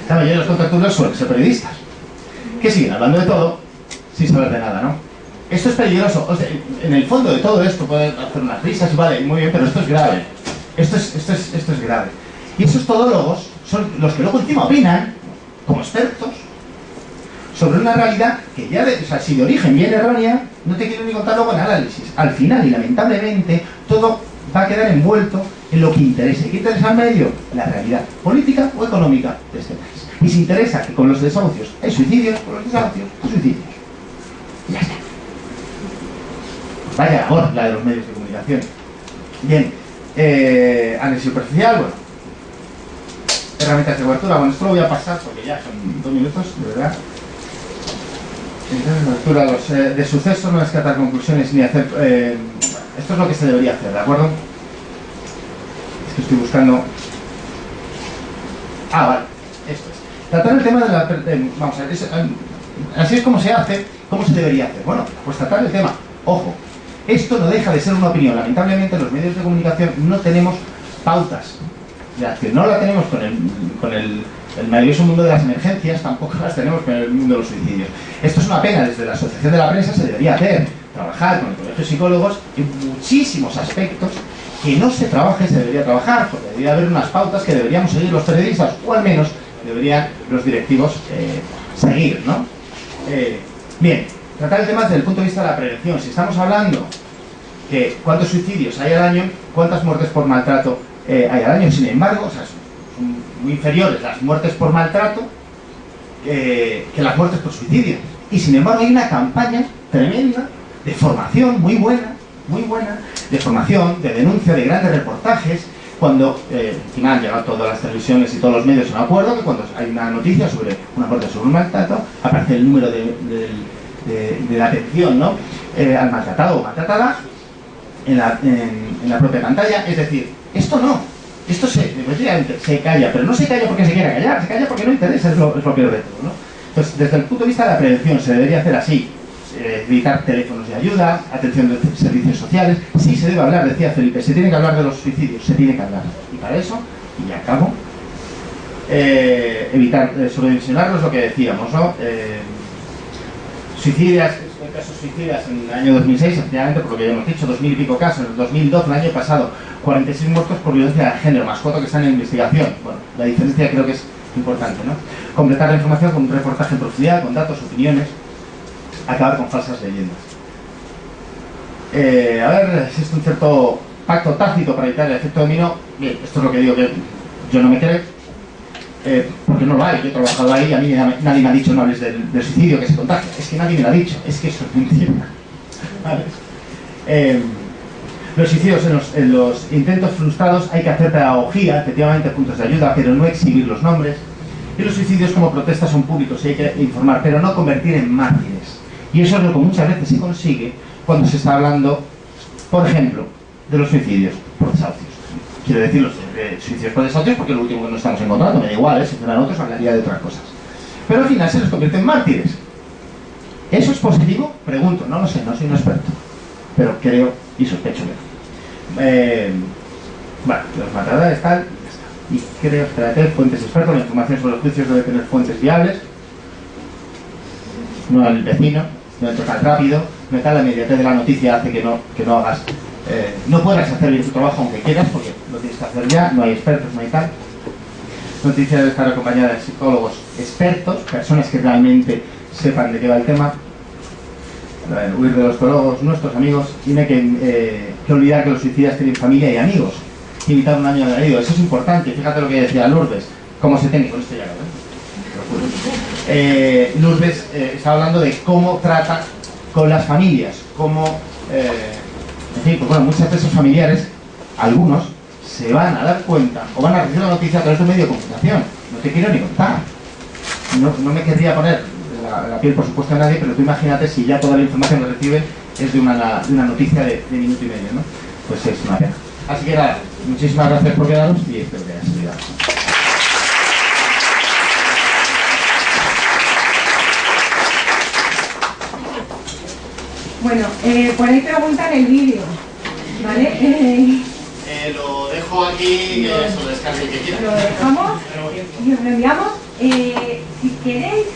La mayoría de los contertulios suelen ser periodistas, que siguen hablando de todo sin saber de nada, ¿no? Esto es peligroso. O sea, en el fondo de todo esto pueden hacer unas risas y vale, muy bien, pero esto es grave. Esto es grave. Y esos todólogos son los que luego encima opinan, como expertos, sobre una realidad que ya, o sea, si de origen viene errónea, no te quiero ni contar luego en análisis. Al final, y lamentablemente, todo va a quedar envuelto en lo que interesa. ¿Qué interesa al medio? La realidad política o económica de este país. Y si interesa que con los desahucios hay suicidios, con los desahucios hay suicidios. Y ya está. Vaya labor la de los medios de comunicación. Bien, análisis superficial, bueno. Herramientas de cobertura, bueno, esto lo voy a pasar porque ya son 2 minutos, de verdad. Lectura de sucesos, no descartar conclusiones ni hacer... esto es lo que se debería hacer, ¿de acuerdo? Es que estoy buscando... vale, esto es. Tratar el tema de la... vamos a ver, así es como se hace, ¿cómo se debería hacer? Bueno, pues tratar el tema. Ojo, esto no deja de ser una opinión. Lamentablemente en los medios de comunicación no tenemos pautas de acción. No la tenemos con el maravilloso mundo de las emergencias, tampoco las tenemos con el mundo de los suicidios. Esto es una pena, desde la Asociación de la Prensa se debería hacer, trabajar con el Colegio de Psicólogos en muchísimos aspectos que no se trabaja y se debería trabajar, porque debería haber unas pautas que deberíamos seguir los periodistas, o al menos deberían los directivos seguir, ¿no? Bien, tratar el tema desde el punto de vista de la prevención. Si estamos hablando que cuántos suicidios hay al año, cuántas muertes por maltrato hay al año, sin embargo, o sea, son muy inferiores las muertes por maltrato que las muertes por suicidio. Y sin embargo hay una campaña tremenda de formación muy buena, de formación, de denuncia, de grandes reportajes, cuando encima han llegado todas las televisiones y todos los medios a un acuerdo que cuando hay una noticia sobre una muerte, sobre un maltrato, aparece el número de la atención, ¿no? Al maltratado o maltratada en la propia pantalla. Es decir, esto no, esto se calla, pero no se calla porque se quiera callar, se calla porque no interesa, es lo peor de todo, ¿no? Entonces, desde el punto de vista de la prevención se debería hacer así: evitar teléfonos de ayuda, atención de servicios sociales. Sí se debe hablar, decía Felipe, se tiene que hablar de los suicidios, se tiene que hablar. Y para eso, y ya acabo, evitar sobredimensionarlos, lo que decíamos, ¿no? Casos suicidas en el año 2006, efectivamente, por lo que ya hemos dicho, 2000 y pico casos. En el 2012, el año pasado, 46 muertos por violencia de género, más 4 que están en investigación. Bueno, la diferencia creo que es importante, ¿no? Completar la información con un reportaje en profundidad, con datos, opiniones, acabar con falsas leyendas. A ver, existe un cierto pacto tácito para evitar el efecto dominó. Bien, esto es lo que digo que yo no me creo, porque no lo hay. Yo he trabajado ahí y a mí nadie me ha dicho no hables del suicidio que se contagia. Es que nadie me lo ha dicho, es que eso es mentira. ¿Vale? Los suicidios en los intentos frustrados hay que hacer pedagogía, efectivamente puntos de ayuda, pero no exhibir los nombres. Y los suicidios como protestas son públicos y hay que informar, pero no convertir en mártires. Y eso es lo que muchas veces se consigue cuando se está hablando, por ejemplo, de los suicidios por desahucios. Quiero decir los suicidios por desahucios porque es lo último que nos estamos encontrando. Me da igual, si fueran otros hablaría de otras cosas. Pero al final se les convierte en mártires. ¿Eso es positivo? Pregunto, no lo sé, no soy un experto. Pero creo y sospecho que no. Bueno, los matadores tal, y creo, espérate, fuentes expertos, la información sobre los juicios debe tener fuentes viables, no el vecino, no el tocar rápido, no tal, la inmediatez de la noticia hace que no hagas, no puedas hacer bien tu trabajo aunque quieras, porque lo tienes que hacer ya, no hay expertos, no hay tal. Noticia debe estar acompañada de psicólogos expertos, personas que realmente sepan de qué va el tema. Huir de los psicólogos, nuestros amigos, tiene que olvidar que los suicidas tienen familia y amigos. Evitar un año de añadido, eso es importante. Fíjate lo que decía Lourdes, cómo se tiene con esto ya, Lourdes está hablando de cómo trata con las familias, cómo, en fin, pues bueno, muchas de esos familiares, algunos, se van a dar cuenta o van a recibir la noticia a través de un medio de comunicación. No te quiero ni contar. No me querría poner la piel, por supuesto, de nadie, pero tú imagínate si ya toda la información que reciben es de una noticia de minuto y medio, ¿no? Pues es una pena. Así que nada, muchísimas gracias por quedaros y espero que haya servido. Bueno, por ahí preguntan el vídeo, ¿vale? Lo dejo aquí, que eso descargue que quiera. Lo dejamos y os lo enviamos. Si queréis,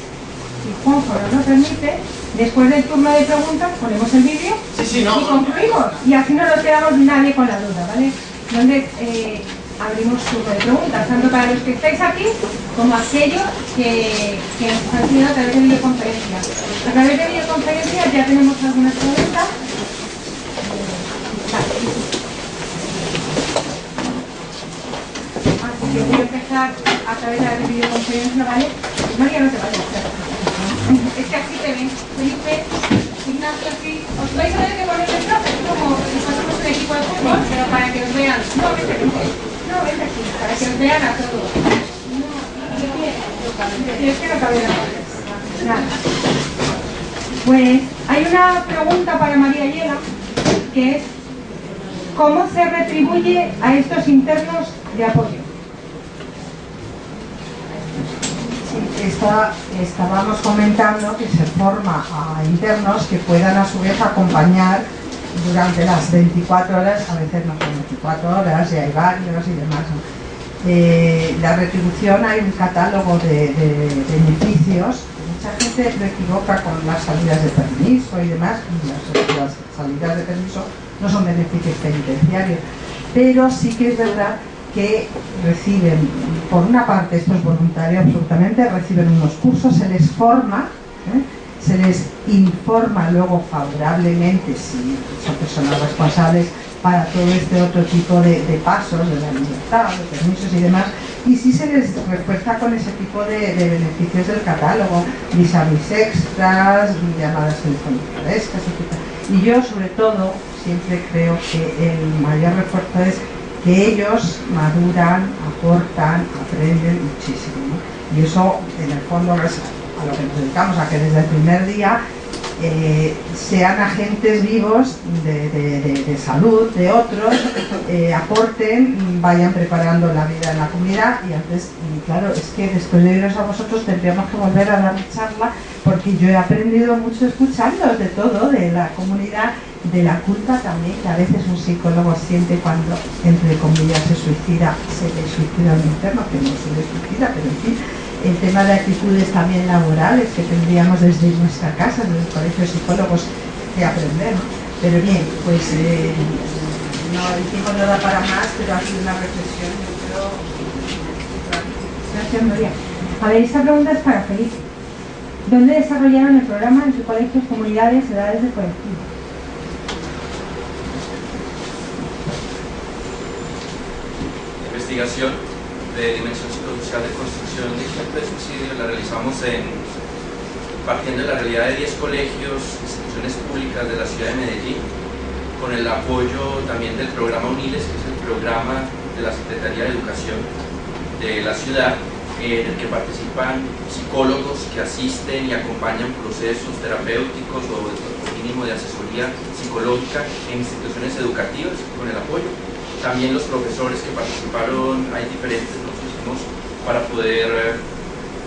si Juanjo nos lo permite, después del turno de preguntas ponemos el vídeo y concluimos. Y así no nos quedamos nadie con la duda, ¿vale? Donde abrimos turno de preguntas, tanto para los que estáis aquí como aquellos que nos han seguido a través de videoconferencia. A través de videoconferencia ya tenemos algunas preguntas. Así que voy a empezar a través de la videoconferencia, ¿vale? María, no te vayas. Es que así te ven, Felipe, Ignacio, aquí. Os vais a ver que ponéis el profe, como nosotros un equipo de fútbol, pero para que os vean. No, vete aquí. No, vete aquí, para que os vean a todos. Es que no cabe nada. Pues hay una pregunta para María Yela, que es ¿cómo se retribuye a estos internos de apoyo? Estábamos comentando que se forma a internos que puedan a su vez acompañar durante las 24 horas, a veces no son 24 horas, y hay varios y demás. La retribución, hay un catálogo de beneficios. Mucha gente lo equivoca con las salidas de permiso y demás, y las salidas de permiso no son beneficios penitenciarios, pero sí que es verdad que reciben, por una parte esto es voluntario absolutamente, reciben unos cursos, se les forma, se les informa luego favorablemente si son personas responsables para todo este otro tipo de pasos de la libertad, de permisos y demás, y sí se les refuerza con ese tipo de beneficios del catálogo, vis a vis extras, llamadas telefónicas extras, etc. Y yo sobre todo siempre creo que el mayor refuerzo es que ellos maduran, aportan, aprenden muchísimo, ¿no? Y eso, en el fondo, es a lo que nos dedicamos, a que desde el primer día sean agentes vivos de salud de otros, aporten, vayan preparando la vida en la comunidad. Y antes, claro, es que después de iros a vosotros tendríamos que volver a dar charla, porque yo he aprendido mucho escuchándoos de todo, de la comunidad, de la culpa también, que a veces un psicólogo siente cuando, entre comillas, se le suicida un interno, que no se le suicida, pero en fin, el tema de actitudes también laborales que tendríamos desde nuestra casa, desde el colegio de psicólogos, que aprender, ¿no? Pero bien, pues no, el tiempo no da para más, pero ha sido una reflexión, yo creo. Gracias, María. A ver, esta pregunta es para Felipe. ¿Dónde desarrollaron el programa en sus colegios, comunidades, edades de colectivo? Investigación de dimensión psicosocial de construcción de ejemplo de suicidio la realizamos partiendo de la realidad de 10 colegios, instituciones públicas de la ciudad de Medellín, con el apoyo también del programa UNILES, que es el programa de la Secretaría de Educación de la ciudad, en el que participan psicólogos que asisten y acompañan procesos terapéuticos o mínimo de asesoría psicológica en instituciones educativas con el apoyo. También los profesores que participaron, hay diferentes, nos hicimos para poder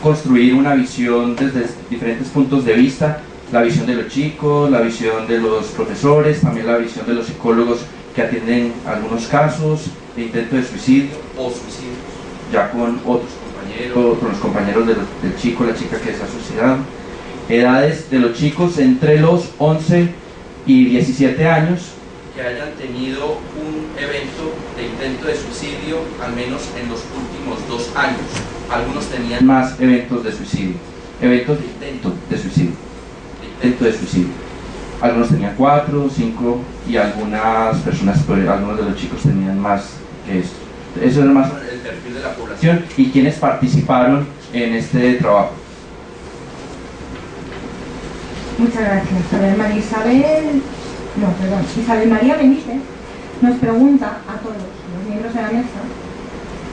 construir una visión desde diferentes puntos de vista, la visión de los chicos, la visión de los profesores, también la visión de los psicólogos que atienden algunos casos de intento de suicidio o suicidios, ya con otros compañeros, con los compañeros del chico, la chica que se ha suicidado. Edades de los chicos entre los 11 y 17 años que hayan tenido un evento de intento de suicidio al menos en los últimos 2 años. Algunos tenían más eventos de suicidio, eventos de intento de suicidio. Algunos tenían 4, 5 y algunas personas, algunos de los chicos tenían más que esto. Eso es más el perfil de la población y quienes participaron en este trabajo. Muchas gracias. A ver, Isabel María Benítez nos pregunta a todos los miembros de la mesa,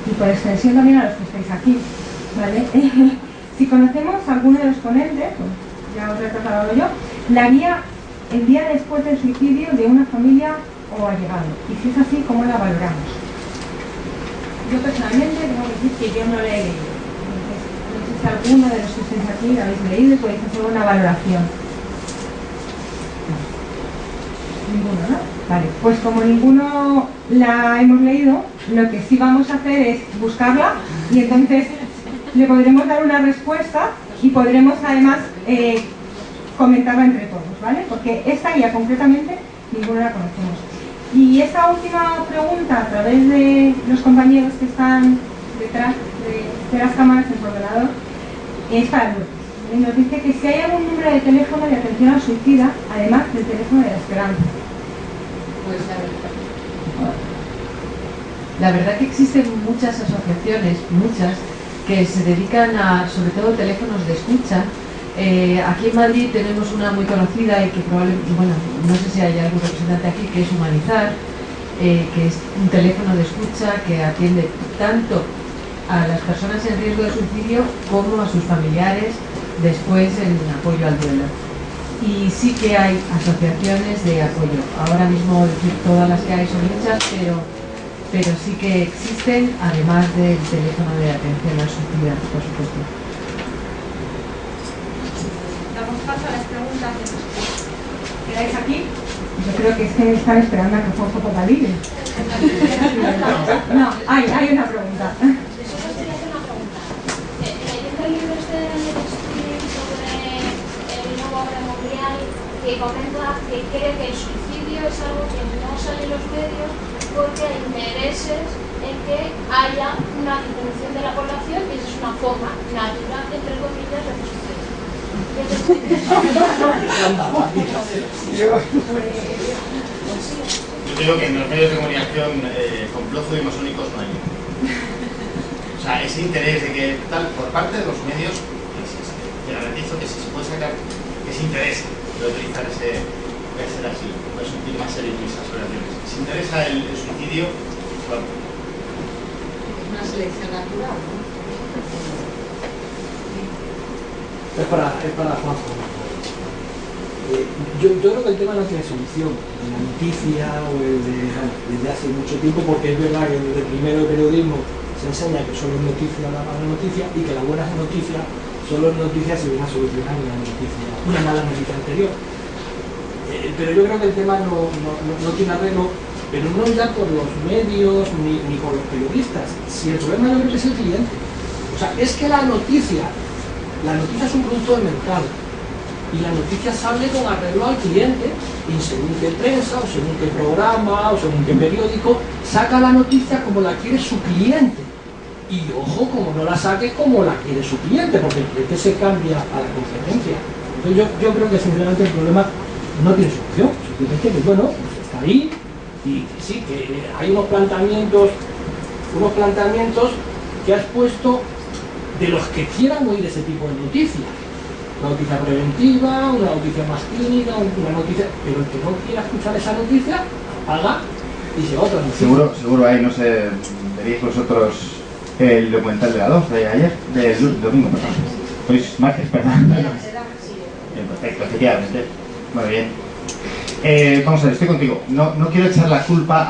y por extensión también a los que estáis aquí, ¿vale? Si conocemos a alguno de los ponentes, pues ya os he trasladado yo, la guía el día después del suicidio de una familia o allegado, y si es así, ¿cómo la valoramos? Yo personalmente tengo que decir que yo no la he leído. Entonces, no sé si alguno de los que estáis aquí la habéis leído y podéis hacer una valoración. Ninguno, ¿no? Vale, pues como ninguno la hemos leído, lo que sí vamos a hacer es buscarla y entonces le podremos dar una respuesta y podremos además comentarla entre todos, ¿vale? Porque esta guía concretamente ninguno la conocemos. Y esta última pregunta a través de los compañeros que están detrás de las cámaras en su ordenador es para Lourdes. Y nos dice que si hay algún número de teléfono de atención al suicida, además del teléfono de la esperanza. Pues la verdad que existen muchas asociaciones, que se dedican a, sobre todo, teléfonos de escucha. Aquí en Madrid tenemos una muy conocida y que probablemente, bueno, no sé si hay algún representante aquí, que es Humanizar, que es un teléfono de escucha que atiende tanto a las personas en riesgo de suicidio como a sus familiares después en apoyo al duelo. Y sí que hay asociaciones de apoyo. Ahora mismo decir todas las que hay son muchas, pero sí que existen, además del teléfono de atención al suicida, por supuesto. Damos paso a las preguntas de los que quedáis aquí. Yo creo que es que están esperando a que Juanjo ponga libre. No, hay una pregunta. Yo solo quería hacer una pregunta. Leyendo el libro este de Street sobre el nuevo orden mundial, que comenta que cree que el suicidio es algo que no sale en los medios porque hay intereses en que haya una disminución de la población y esa es una forma natural, entre comillas, de suicidio. Yo digo que en los medios de comunicación con plozo y masónicos no hay. O sea, ese interés de que tal por parte de los medios existe. Te garantizo que si se puede sacar ese interés de utilizar ese, puede ser así, puede ser un poquito más serio en mis asociaciones. Si interesa el suicidio, Claro. Una selección natural, ¿no? Es para Juanjo. Yo creo que el tema no tiene solución. La noticia o desde hace mucho tiempo, porque es verdad que desde el primero de periodismo se enseña que solo es noticia la mala noticia y que las buenas noticias solo es noticia si viene a solucionar una mala noticia anterior. Pero yo creo que el tema no tiene arreglo, pero no ya por los medios ni por los periodistas. Si el problema yo creo que es el cliente. O sea, es que la noticia es un producto de mercado y la noticia sale con arreglo al cliente y según qué prensa o según qué programa o según qué periódico saca la noticia como la quiere su cliente y ojo, como no la saque como la quiere su cliente, porque el cliente se cambia a la competencia. Entonces yo creo que sinceramente el problema no tiene solución, simplemente que bueno, pues está ahí y sí, que hay unos planteamientos que has puesto de los que quieran oír ese tipo de noticias. Una noticia preventiva, una noticia más clínica, una noticia... Pero el que no quiera escuchar esa noticia, apaga y se va a otra noticia. Seguro hay, no sé, veréis vosotros el documental de la 2 de ayer, del domingo, perdón. Sois más expertos. Perfecto, efectivamente. Muy bien. Vamos a ver, estoy contigo. No quiero echar la culpa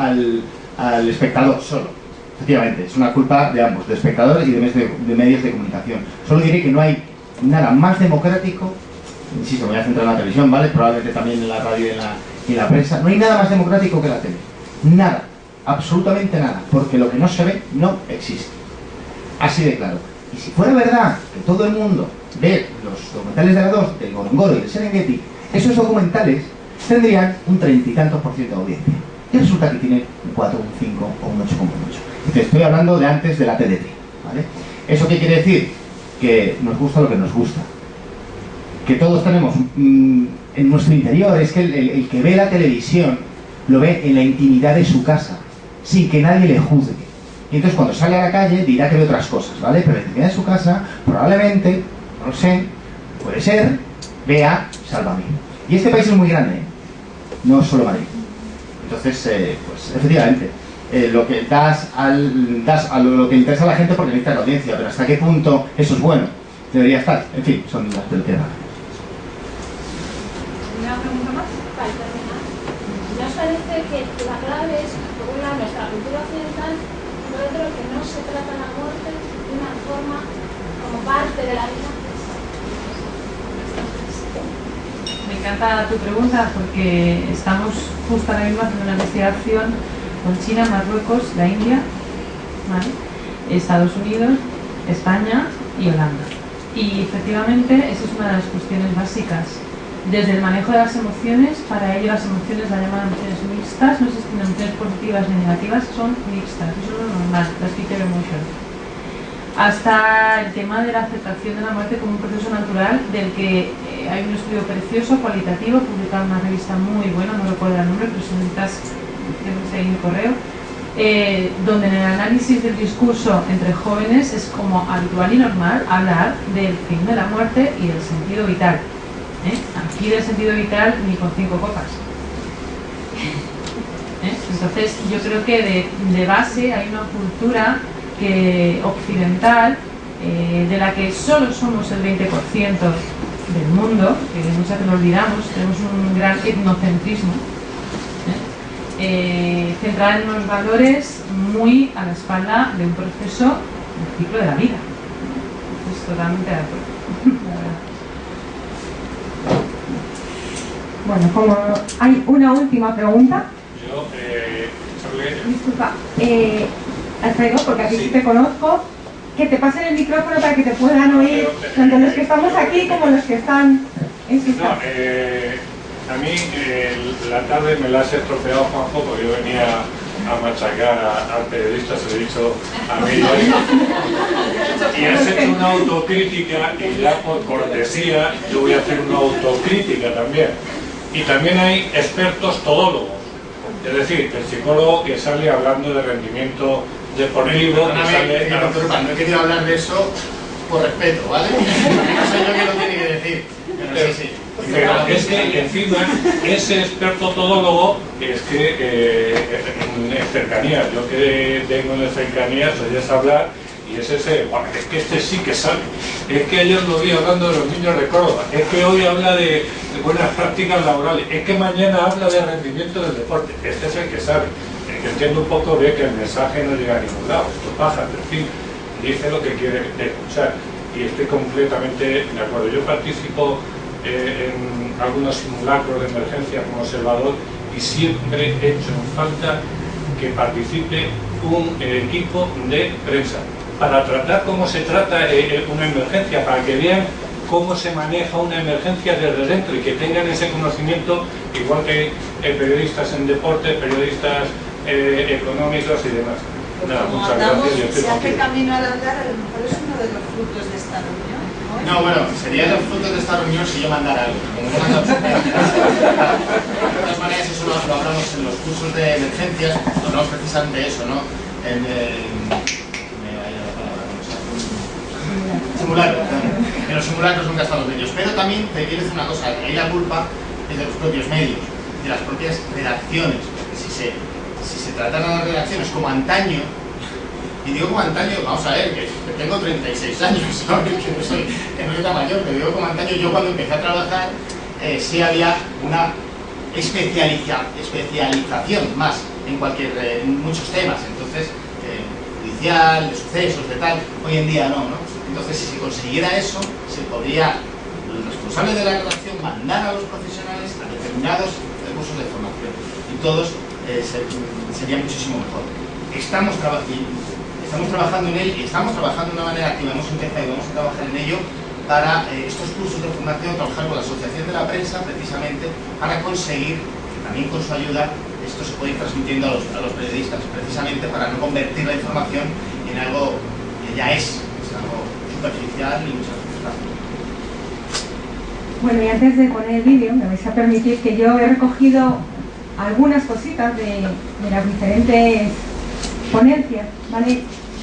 al espectador solo. Efectivamente, es una culpa de ambos, de espectadores y de medios de comunicación. Solo diré que no hay nada más democrático, insisto, me voy a centrar en la televisión, ¿vale? Probablemente también en la radio y en la prensa. No hay nada más democrático que la tele. Nada, absolutamente nada, porque lo que no se ve no existe. Así de claro. Y si fuera verdad que todo el mundo ve los documentales de la 2, del Ngorongoro y del Serengeti, esos documentales tendrían un 30 y tantos % de audiencia. Y resulta que tiene un 4, un 5 o un 8 como mucho. Te estoy hablando de antes de la TDT, ¿vale? ¿Eso qué quiere decir? Que nos gusta lo que nos gusta. Que todos tenemos en nuestro interior, es que el que ve la televisión lo ve en la intimidad de su casa, sin que nadie le juzgue. Y entonces cuando sale a la calle dirá que ve otras cosas, ¿vale? Pero en la intimidad de su casa, probablemente, no lo sé, puede ser, vea Sálvame. Y este país es muy grande, ¿eh? No solo Madrid. Entonces, pues efectivamente, lo que das a lo que interesa a la gente porque necesita la audiencia, pero hasta qué punto eso es bueno, debería estar. En fin, son las del tema. ¿Una pregunta más? Para terminar, ¿nos parece que la clave es, por un lado, nuestra cultura occidental, por otro, que no se trata la muerte de una forma como parte de la vida? Me encanta tu pregunta porque estamos justo ahora mismo haciendo una investigación con China, Marruecos, la India, ¿vale? Estados Unidos, España y Holanda. Y efectivamente esa es una de las cuestiones básicas. Desde el manejo de las emociones, para ello las emociones las llaman emociones mixtas, no existen emociones positivas ni negativas, son mixtas, eso es lo normal, las feature emotions. Hasta el tema de la aceptación de la muerte como un proceso natural, del que hay un estudio precioso, cualitativo, publicado en una revista muy buena, no recuerdo el nombre, pero si necesitas, tengo ahí mi correo, donde en el análisis del discurso entre jóvenes es como habitual y normal hablar del fin de la muerte y del sentido vital. Aquí del sentido vital ni con 5 copas. Entonces yo creo que de base hay una cultura occidental de la que solo somos el 20% del mundo, que muchas veces lo olvidamos, tenemos un gran etnocentrismo, centrada en unos valores muy a la espalda de un proceso, un ciclo de la vida. Es totalmente de acuerdo, la verdad. Bueno, como hay una última pregunta. Yo, Disculpa, Alfredo, porque aquí sí te conozco, que te pasen el micrófono para que te puedan oír tanto los que estamos aquí como los que están en su casa. A mí la tarde me la has estropeado, Juanjo, porque yo venía a machacar al periodista, se lo he dicho a Miriam. Y has hecho una autocrítica y ya por cortesía yo voy a hacer una autocrítica también. Y también hay expertos todólogos, es decir, el psicólogo que sale hablando de rendimiento deportivo, que sale... No he querido hablar de eso por respeto, ¿vale? No sé yo qué lo tiene que decir, pero sí. Pero es que encima ese experto todólogo es que en cercanías, yo que tengo en cercanías, oyes hablar y es ese, bueno, es que este sí que sabe, es que ayer lo vi hablando de los niños de Córdoba, es que hoy habla de buenas prácticas laborales, es que mañana habla de rendimiento del deporte, este es el que sabe. El que entiende un poco ve que el mensaje no llega a ningún lado, esto pasa, pero en fin, dice lo que quiere escuchar y estoy completamente de acuerdo. Yo participo en algunos simulacros de emergencia como observador y siempre he hecho en falta que participe un equipo de prensa para tratar cómo se trata una emergencia, para que vean cómo se maneja una emergencia desde dentro y que tengan ese conocimiento, igual que periodistas en deporte, periodistas económicos y demás. Nada, muchas gracias. Se hace camino al andar, a lo mejor es uno de los frutos de esta reunión. No, bueno, serían los frutos de esta reunión si yo mandara algo. Como no mando de todas maneras, eso lo hablamos en los cursos de emergencias, hablamos precisamente de eso, ¿no? Simulacros. En los simulacros nunca están los medios. Pero también te quiero decir una cosa, ahí la culpa es de los propios medios, de las propias redacciones. Porque si se tratan a las redacciones como antaño, y digo como antaño, vamos a ver, que tengo 36 años, ¿sabes? Que no soy tan mayor, pero digo como antaño, yo cuando empecé a trabajar sí había una especialización más en muchos temas, entonces, judicial, de sucesos, de tal, hoy en día no. Entonces, si se consiguiera eso, se podría, los responsables de la redacción, mandar a los profesionales a determinados cursos de formación, y todos sería muchísimo mejor. Estamos trabajando en ello y estamos trabajando de una manera activa, hemos empezado y vamos a trabajar en ello para estos cursos de formación, trabajar con la Asociación de la Prensa precisamente para conseguir que también con su ayuda esto se pueda ir transmitiendo a los periodistas, precisamente para no convertir la información en algo que ya es algo superficial y muchas veces fácil. Bueno, y antes de poner el vídeo, me vais a permitir que yo he recogido algunas cositas de las diferentes ponencias, ¿vale?,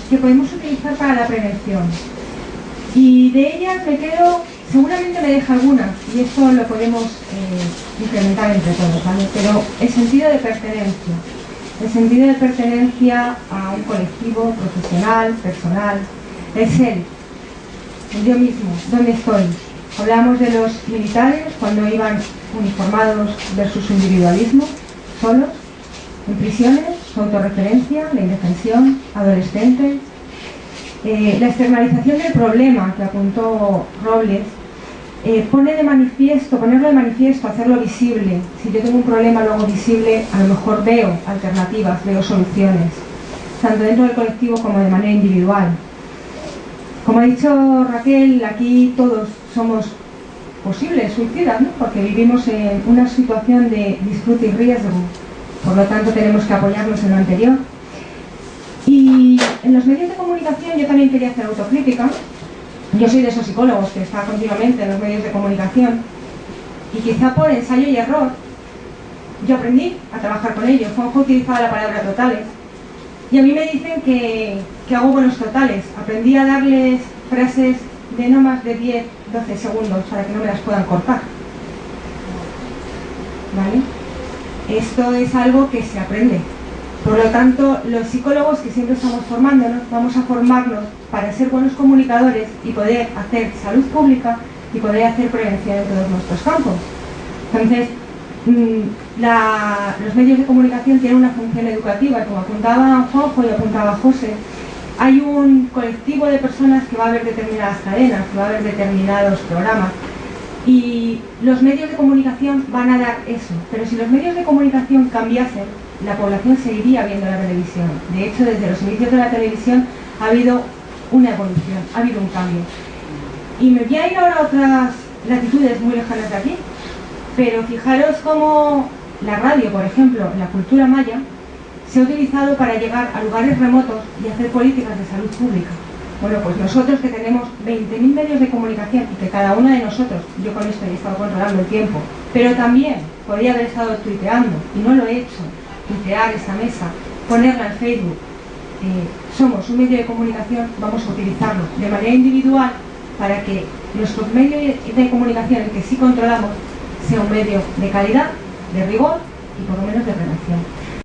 que podemos utilizar para la prevención. Y de ellas me quedo, seguramente me deja algunas, y esto lo podemos implementar entre todos, ¿vale? Pero el sentido de pertenencia a un colectivo profesional, personal, el ser, el yo mismo, ¿dónde estoy? Hablamos de los militares cuando iban uniformados versus su individualismo, solos, en prisiones, su autorreferencia, la indefensión, adolescentes, la externalización del problema que apuntó Robles, ponerlo de manifiesto, hacerlo visible. Si yo tengo un problema lo hago visible, a lo mejor veo alternativas, veo soluciones, tanto dentro del colectivo como de manera individual. Como ha dicho Raquel, aquí todos somos posibles suicidas, ¿no?, porque vivimos en una situación de disfrute y riesgo. Por lo tanto, tenemos que apoyarnos en lo anterior. Y en los medios de comunicación yo también quería hacer autocrítica. Yo soy de esos psicólogos que está continuamente en los medios de comunicación y quizá por ensayo y error yo aprendí a trabajar con ellos. Juanjo utilizaba la palabra totales y a mí me dicen que hago buenos totales. Aprendí a darles frases de no más de 10, 12 segundos para que no me las puedan cortar, ¿vale? Esto es algo que se aprende. Por lo tanto, los psicólogos que siempre estamos formándonos, vamos a formarnos para ser buenos comunicadores y poder hacer salud pública y poder hacer prevención en todos nuestros campos. Entonces, los medios de comunicación tienen una función educativa, como apuntaba Juanjo y apuntaba José. Hay un colectivo de personas que va a ver determinadas cadenas, que va a ver determinados programas. Y los medios de comunicación van a dar eso. Pero si los medios de comunicación cambiasen, la población seguiría viendo la televisión. De hecho, desde los inicios de la televisión ha habido una evolución, ha habido un cambio. Y me voy a ir ahora a otras latitudes muy lejanas de aquí, pero fijaros cómo la radio, por ejemplo, la cultura maya, se ha utilizado para llegar a lugares remotos y hacer políticas de salud pública. Bueno, pues nosotros que tenemos 20.000 medios de comunicación y que cada uno de nosotros, yo con esto he estado controlando el tiempo, pero también podría haber estado tuiteando y no lo he hecho, tuitear esa mesa, ponerla en Facebook. Somos un medio de comunicación, vamos a utilizarlo de manera individual para que nuestros medios de comunicación, el que sí controlamos, sea un medio de calidad, de rigor y por lo menos de prevención.